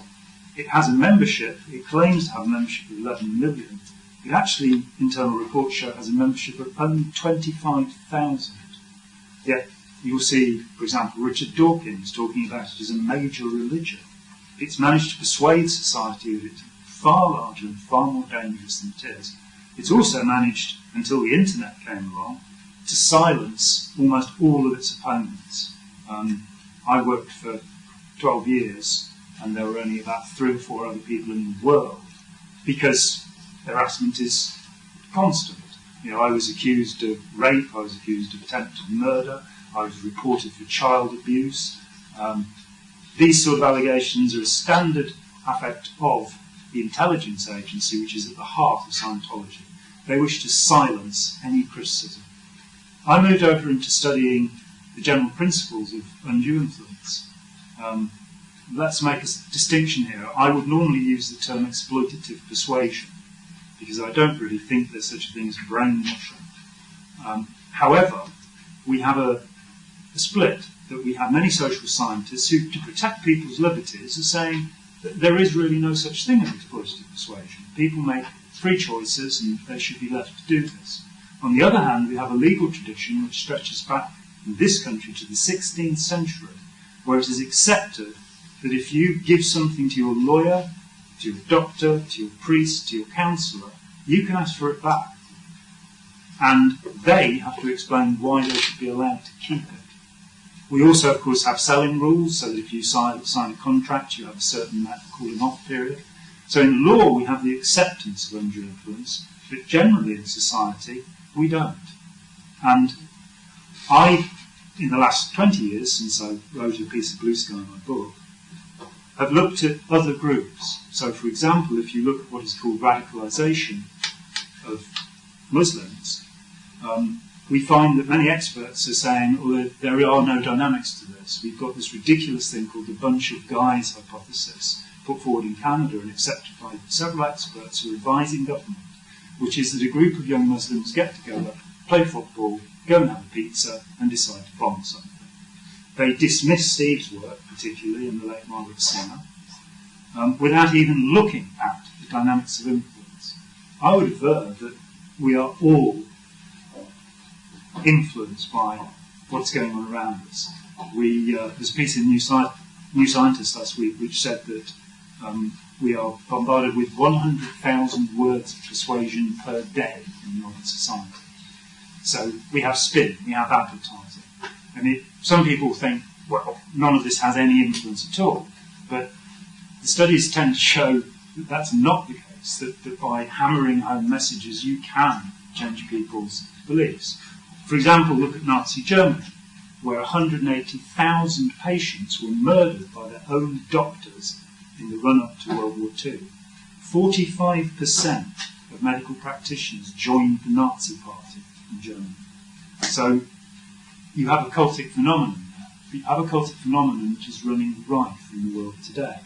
It has a membership, it claims to have a membership of 11 million. It actually, internal reports show, has a membership of only 25,000. Yet you'll see, for example, Richard Dawkins talking about it as a major religion. It's managed to persuade society that it's far larger and far more dangerous than it is. It's also managed, until the internet came along, to silence almost all of its opponents. I worked for 12 years, and there were only about 3 or 4 other people in the world, because harassment is constant. I was accused of rape, I was accused of attempted murder, I was reported for child abuse. These sort of allegations are a standard effect of the intelligence agency, which is at the heart of Scientology. They wish to silence any criticism. I moved over into studying the general principles of undue influence. Let's make a distinction here. I would normally use the term exploitative persuasion, because I don't really think there's such a thing as brainwashing. However, we have a split, that we have many social scientists who, to protect people's liberties, are saying that there is really no such thing as exploitative persuasion. People make free choices and they should be left to do this. On the other hand, we have a legal tradition which stretches back in this country to the 16th century, where it is accepted that if you give something to your lawyer, to your doctor, to your priest, to your counsellor, you can ask for it back. And they have to explain why they should be allowed to keep it. We also, of course, have selling rules, so that if you sign a contract, you have a certain cooling off period. So in law, we have the acceptance of undue influence, but generally in society, we don't. And I, in the last 20 years, since I wrote a piece of blue sky in my book, have looked at other groups. So, for example, if you look at what is called radicalization of Muslims, we find that many experts are saying, well, there are no dynamics to this. We've got this ridiculous thing called the bunch of guys hypothesis, put forward in Canada and accepted by several experts who are advising government, which is that a group of young Muslims get together, play football, go and have a pizza, and decide to bomb something. They dismiss Steve's work, particularly in the late Margaret Singer, without even looking at the dynamics of influence. I would aver that we are all influenced by what's going on around us. There's a piece in New Scientist last week which said that we are bombarded with 100,000 words of persuasion per day in the modern society. So we have spin, we have advertising. And some people think, well, none of this has any influence at all. But the studies tend to show that that's not the case, that by hammering home messages you can change people's beliefs. For example, look at Nazi Germany, where 180,000 patients were murdered by their own doctors in the run-up to World War II. 45% of medical practitioners joined the Nazi Party in Germany. So you have a cultic phenomenon there. You have a cultic phenomenon which is running rife in the world today.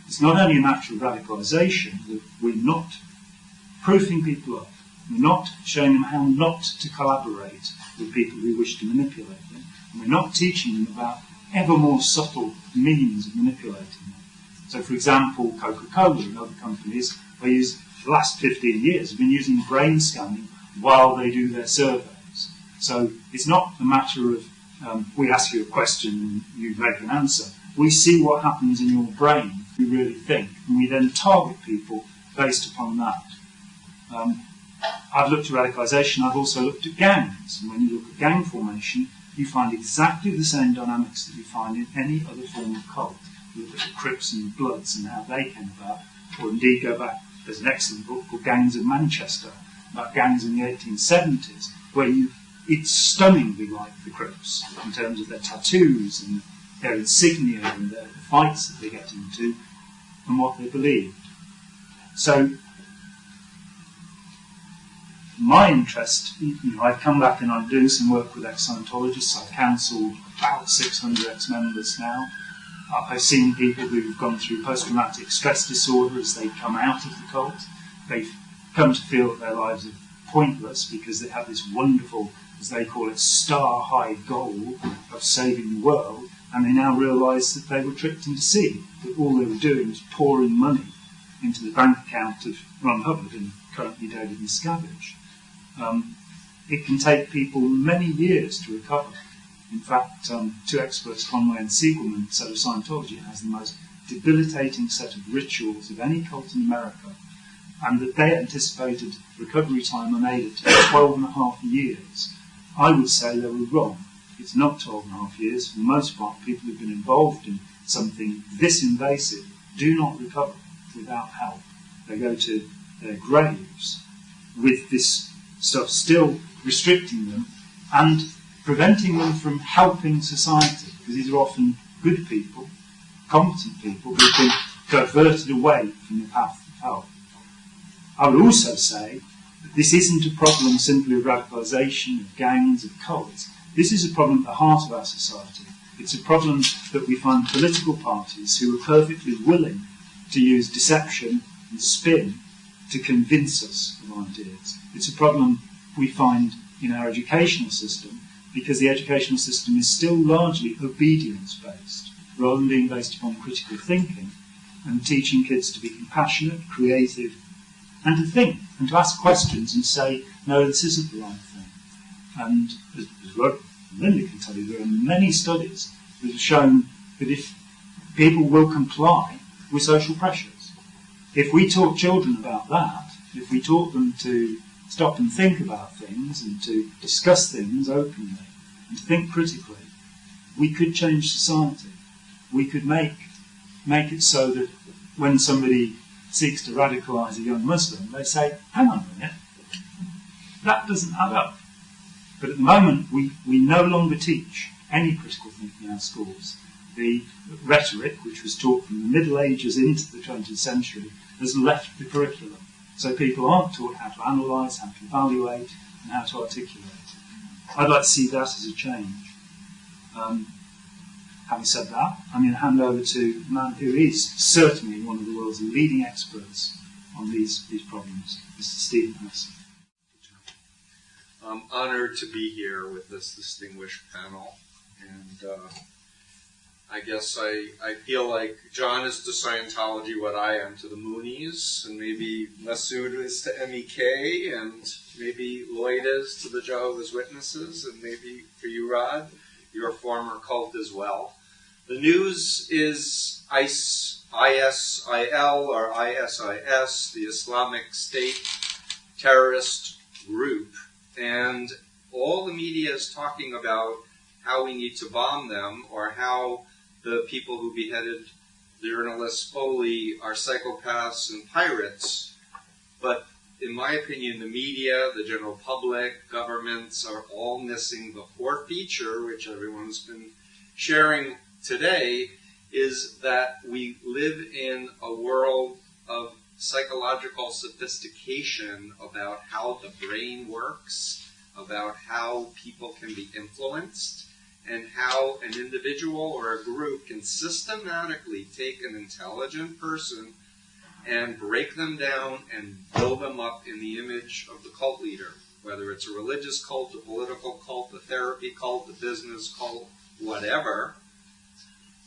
It's not only a matter of radicalisation, that we're not proofing people up, we're not showing them how not to collaborate with people who wish to manipulate them, and we're not teaching them about ever more subtle means of manipulating them. So, for example, Coca-Cola and other companies for the last 15 years have been using brain scanning while they do their surveys. So it's not a matter of we ask you a question and you make an answer. We see what happens in your brain, we really think, and we then target people based upon that. I've looked at radicalisation, I've also looked at gangs, and when you look at gang formation, you find exactly the same dynamics that you find in any other form of cult. You look at the Crips and the Bloods and how they came about, or indeed go back, there's an excellent book called Gangs of Manchester, about gangs in the 1870s, where it's stunningly like the Crips in terms of their tattoos and their insignia and the fights that they get into and what they believe. So my interest, I've come back and I'm doing some work with ex-Scientologists. I've counselled about 600 ex-members now. I've seen people who've gone through post-traumatic stress disorder as they come out of the cult. They've come to feel that their lives are pointless because they have this wonderful, as they call it, star-high goal of saving the world, and they now realise that they were tricked and deceived, that all they were doing was pouring money into the bank account of Ron Hubbard and currently David Miscavige. It can take people many years to recover. In fact, two experts, Conway and Siegelman, said of Scientology, it has the most debilitating set of rituals of any cult in America, and that they anticipated recovery time unaided to be 12.5 years. I would say they were wrong. It's not 12.5 years. For the most part, people who've been involved in something this invasive do not recover without help. They go to their graves with this stuff still restricting them and preventing them from helping society, because these are often good people, competent people who've been diverted away from the path of help. I would also say that this isn't a problem simply of radicalisation, of gangs, of cults. This is a problem at the heart of our society. It's a problem that we find political parties who are perfectly willing to use deception and spin to convince us of ideas. It's a problem we find in our educational system, because the educational system is still largely obedience-based, rather than being based upon critical thinking and teaching kids to be compassionate, creative, and to think, and to ask questions and say, no, this isn't the right thing. And as Linda can tell you, there are many studies that have shown that if people will comply with social pressures, if we taught children about that, if we taught them to stop and think about things and to discuss things openly and to think critically, we could change society. We could make it so that when somebody seeks to radicalise a young Muslim, they say, hang on a minute, that doesn't add up. But at the moment, we no longer teach any critical thinking in our schools. The rhetoric, which was taught from the Middle Ages into the 20th century, has left the curriculum. So people aren't taught how to analyse, how to evaluate, and how to articulate. I'd like to see that as a change. Having said that, I'm going to hand over to a man who is certainly one of the world's leading experts on these problems, Mr. Stephen Hassan. I'm honored to be here with this distinguished panel. And I guess I feel like Jon is to Scientology what I am to the Moonies, and maybe Masoud is to MEK, and maybe Lloyd is to the Jehovah's Witnesses, and maybe for you, Rod, your former cult as well. The news is ISIL or ISIS, the Islamic State terrorist group, and all the media is talking about how we need to bomb them, or how the people who beheaded the journalist Foley are psychopaths and pirates. But in my opinion, the media, the general public, governments are all missing the core feature, which everyone's been sharing today, is that we live in a world of psychological sophistication about how the brain works, about how people can be influenced, and how an individual or a group can systematically take an intelligent person and break them down and build them up in the image of the cult leader, whether it's a religious cult, a political cult, a therapy cult, a business cult, whatever.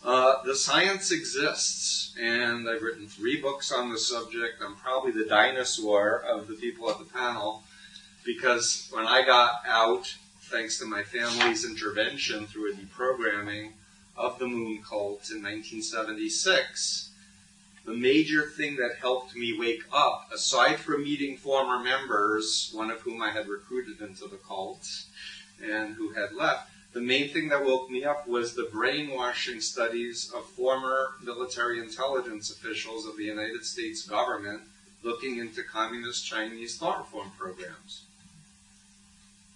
The science exists, and I've written 3 books on the subject. I'm probably the dinosaur of the people at the panel, because when I got out, thanks to my family's intervention through a deprogramming of the Moon cult in 1976, the major thing that helped me wake up, aside from meeting former members, one of whom I had recruited into the cult and who had left, the main thing that woke me up was the brainwashing studies of former military intelligence officials of the United States government looking into communist Chinese thought reform programs.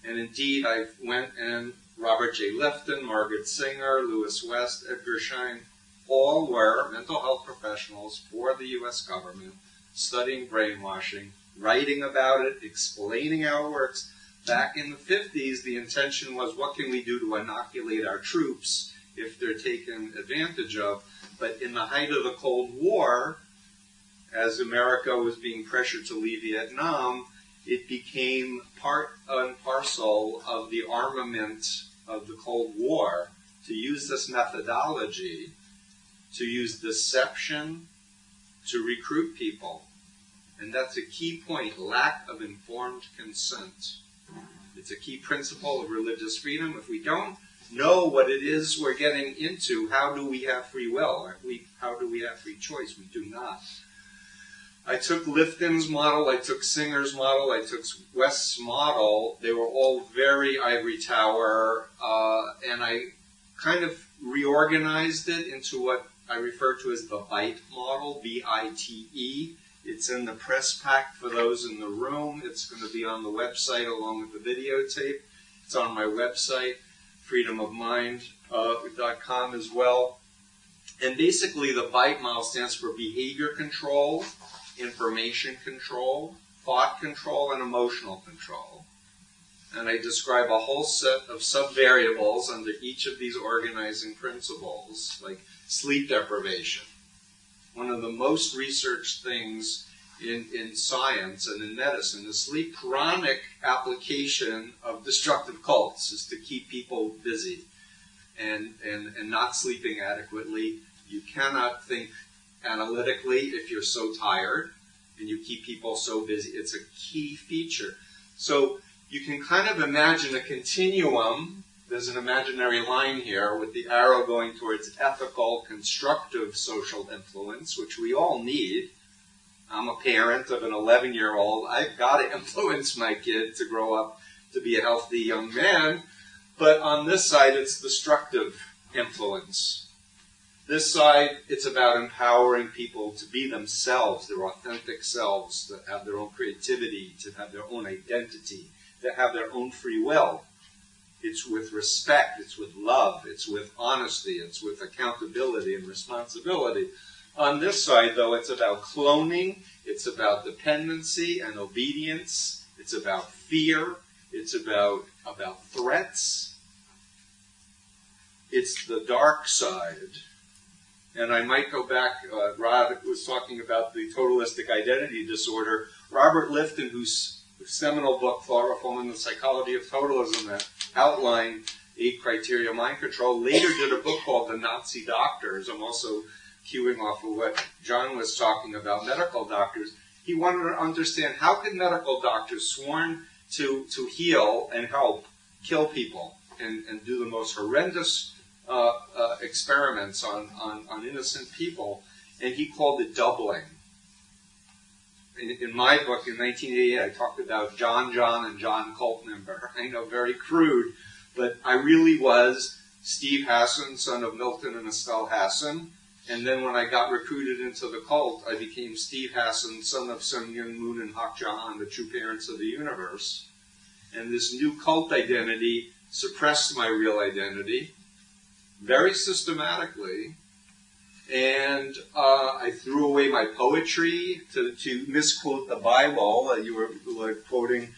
And indeed, I went and Robert J. Lifton, Margaret Singer, Lewis West, Edgar Schein, all were mental health professionals for the U.S. government, studying brainwashing, writing about it, explaining how it works. Back in the 50s, the intention was, what can we do to inoculate our troops if they're taken advantage of? But in the height of the Cold War, as America was being pressured to leave Vietnam, it became part and parcel of the armament of the Cold War to use this methodology, to use deception to recruit people. And that's a key point, lack of informed consent. It's a key principle of religious freedom. If we don't know what it is we're getting into, how do we have free will? How do we have free choice? We do not. I took Lifton's model, I took Singer's model, I took West's model. They were all very ivory tower, and I kind of reorganized it into what I refer to as the BITE model, B-I-T-E. It's in the press pack for those in the room. It's going to be on the website along with the videotape. It's on my website, freedomofmind.com as well. And basically the BITE model stands for behavior control, information control, thought control, and emotional control. And I describe a whole set of subvariables under each of these organizing principles, like sleep deprivation. One of the most researched things in science and in medicine is sleep. Chronic application of destructive cults is to keep people busy and not sleeping adequately. You cannot think analytically if you're so tired, and you keep people so busy. It's a key feature. So you can kind of imagine a continuum. There's an imaginary line here with the arrow going towards ethical, constructive social influence, which we all need. I'm a parent of an 11-year-old. I've got to influence my kid to grow up to be a healthy young man. But on this side, it's destructive influence. This side, it's about empowering people to be themselves, their authentic selves, to have their own creativity, to have their own identity, to have their own free will. It's with respect, it's with love, it's with honesty, it's with accountability and responsibility. On this side, though, it's about cloning, it's about dependency and obedience, it's about fear, it's about threats. It's the dark side. And I might go back, Rod was talking about the totalistic identity disorder. Robert Lifton, who seminal book, Thought Reform and the Psychology of Totalism, that outlined 8 criteria of mind control. Later did a book called The Nazi Doctors. I'm also cueing off of what John was talking about, medical doctors. He wanted to understand how could medical doctors sworn to heal and help kill people and do the most horrendous experiments on innocent people, and he called it doubling. In my book, in 1988, I talked about John and John cult member. I know, very crude, but I really was Steve Hassan, son of Milton and Estelle Hassan. And then when I got recruited into the cult, I became Steve Hassan, son of Sun Myung Moon and Hak Ja-han, the true parents of the universe. And this new cult identity suppressed my real identity very systematically. And I threw away my poetry to misquote the Bible. You were quoting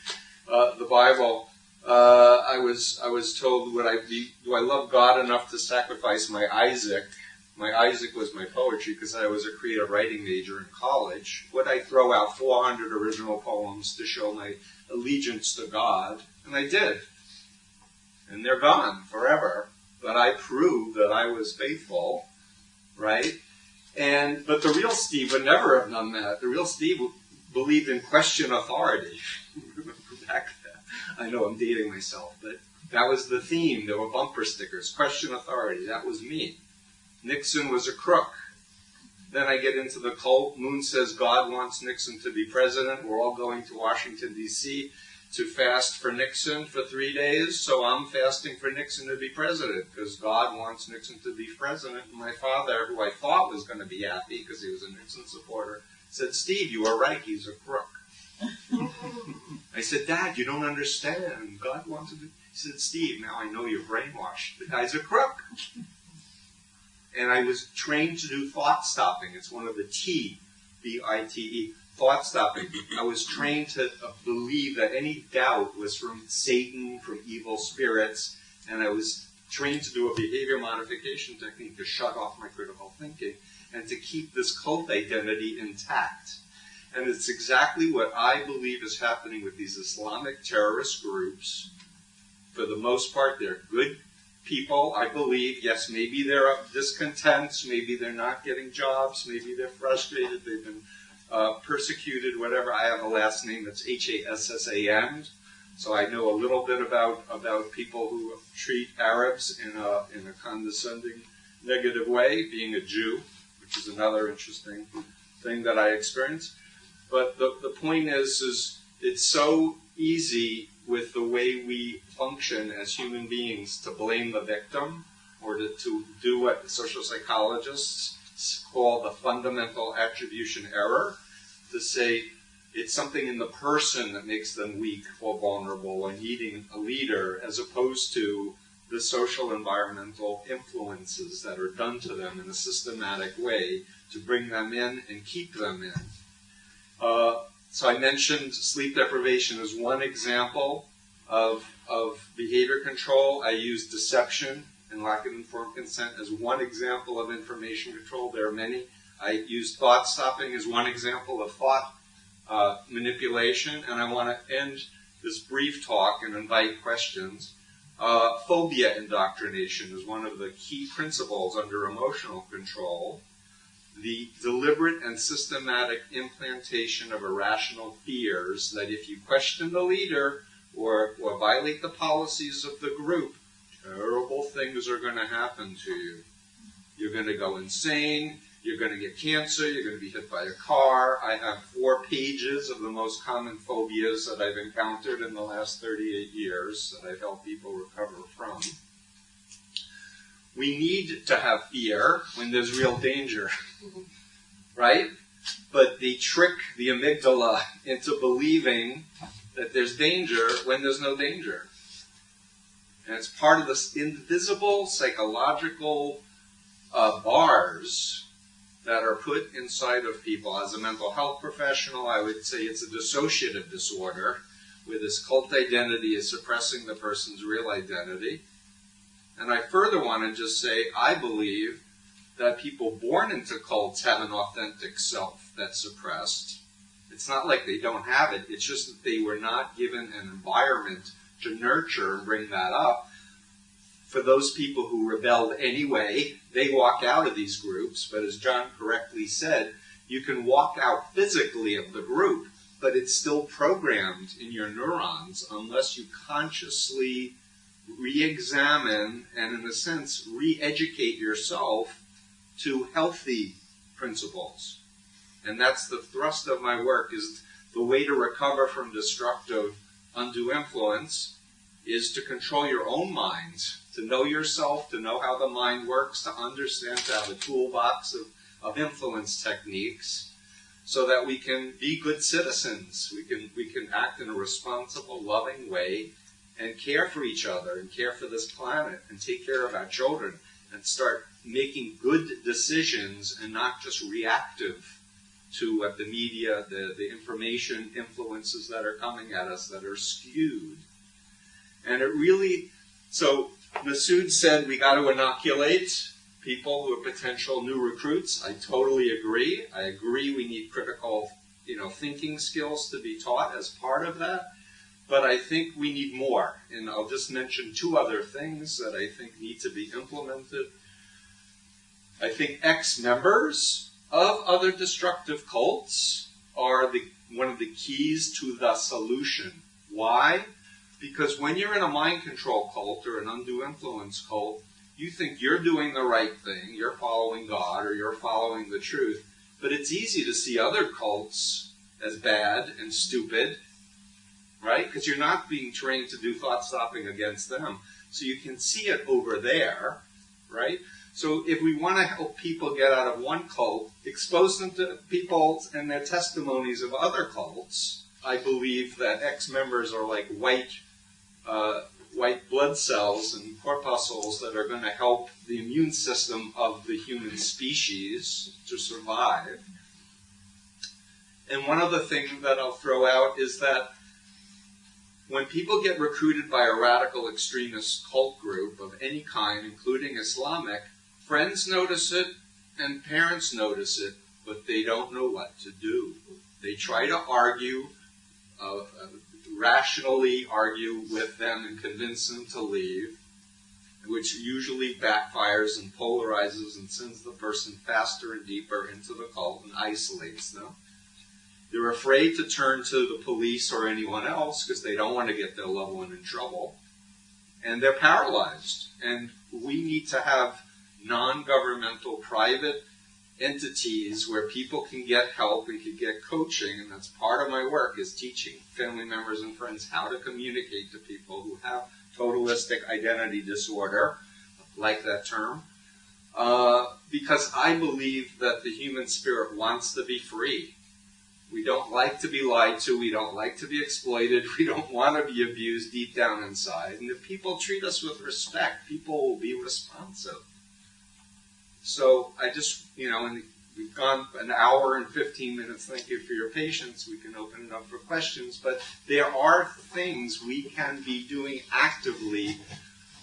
the Bible. I was told, do I love God enough to sacrifice my Isaac? My Isaac was my poetry because I was a creative writing major in college. Would I throw out 400 original poems to show my allegiance to God? And I did. And they're gone forever. But I proved that I was faithful. Right? But the real Steve would never have done that. The real Steve believed in question authority. Remember back then. I know I'm dating myself, but that was the theme. There were bumper stickers. Question authority. That was me. Nixon was a crook. Then I get into the cult. Moon says God wants Nixon to be president. We're all going to Washington, D.C. to fast for Nixon for 3 days, so I'm fasting for Nixon to be president because God wants Nixon to be president. And my father, who I thought was going to be happy because he was a Nixon supporter, said, Steve, you are right, he's a crook. I said, Dad, you don't understand. God wants to be... He said, Steve, now I know you're brainwashed. The guy's a crook. And I was trained to do thought stopping. It's one of the TBITE. Thought stopping. I was trained to believe that any doubt was from Satan, from evil spirits, and I was trained to do a behavior modification technique to shut off my critical thinking and to keep this cult identity intact. And it's exactly what I believe is happening with these Islamic terrorist groups. For the most part, they're good people, I believe. Yes, maybe they're discontent, maybe they're not getting jobs, maybe they're frustrated, they've been persecuted, whatever. I have a last name that's Hassan, so I know a little bit about people who treat Arabs in a condescending, negative way, being a Jew, which is another interesting thing that I experienced. But the point is it's so easy with the way we function as human beings to blame the victim or to do what social psychologists call the fundamental attribution error, to say it's something in the person that makes them weak or vulnerable or needing a leader, as opposed to the social environmental influences that are done to them in a systematic way to bring them in and keep them in. So I mentioned sleep deprivation as one example of behavior control. I used deception and lack of informed consent as one example of information control. There are many. I used thought stopping as one example of thought manipulation, and I want to end this brief talk and invite questions. Phobia indoctrination is one of the key principles under emotional control. The deliberate and systematic implantation of irrational fears that if you question the leader or violate the policies of the group, terrible things are going to happen to you. You're going to go insane. You're going to get cancer. You're going to be hit by a car. I have 4 pages of the most common phobias that I've encountered in the last 38 years that I've helped people recover from. We need to have fear when there's real danger, right? But they trick the amygdala into believing that there's danger when there's no danger. And it's part of this invisible psychological bars that are put inside of people. As a mental health professional, I would say it's a dissociative disorder, where this cult identity is suppressing the person's real identity. And I further want to just say, I believe that people born into cults have an authentic self that's suppressed. It's not like they don't have it. It's just that they were not given an environment to nurture and bring that up. For those people who rebelled anyway, they walk out of these groups. But as John correctly said, you can walk out physically of the group, but it's still programmed in your neurons unless you consciously re-examine and, in a sense, re-educate yourself to healthy principles. And that's the thrust of my work, is the way to recover from destructive undue influence is to control your own mind, to know yourself, to know how the mind works, to understand, to have a toolbox of influence techniques, so that we can be good citizens. We can act in a responsible, loving way and care for each other and care for this planet and take care of our children and start making good decisions and not just reactive to what the media, the information influences that are coming at us that are skewed. And it really, so Masoud said we got to inoculate people who are potential new recruits. I totally agree. I agree we need critical, thinking skills to be taught as part of that. But I think we need more. And I'll just mention two other things that I think need to be implemented. I think ex-members of other destructive cults are one of the keys to the solution. Why? Because when you're in a mind control cult or an undue influence cult, you think you're doing the right thing, you're following God, or you're following the truth, but it's easy to see other cults as bad and stupid, right? Because you're not being trained to do thought stopping against them. So you can see it over there, right? So if we want to help people get out of one cult, expose them to people and their testimonies of other cults. I believe that ex-members are like white blood cells and corpuscles that are going to help the immune system of the human species to survive. And one other thing that I'll throw out is that when people get recruited by a radical extremist cult group of any kind, including Islamic, friends notice it and parents notice it, but they don't know what to do. They try to argue, rationally argue with them and convince them to leave, which usually backfires and polarizes and sends the person faster and deeper into the cult and isolates them. They're afraid to turn to the police or anyone else because they don't want to get their loved one in trouble. And they're paralyzed. And we need to have non-governmental private entities where people can get help and can get coaching, and that's part of my work, is teaching family members and friends how to communicate to people who have totalistic identity disorder, like that term, because I believe that the human spirit wants to be free. We don't like to be lied to, we don't like to be exploited, we don't want to be abused deep down inside, and if people treat us with respect, people will be responsive. So I just, and we've gone an hour and 15 minutes. Thank you for your patience. We can open it up for questions. But there are things we can be doing actively.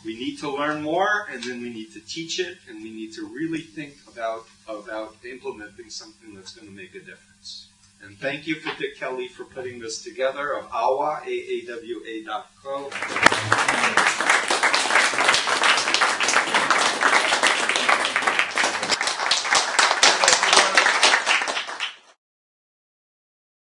We need to learn more, and then we need to teach it, and we need to really think about implementing something that's going to make a difference. And thank you for Dick Kelly for putting this together, of AAWA, AAWA.co.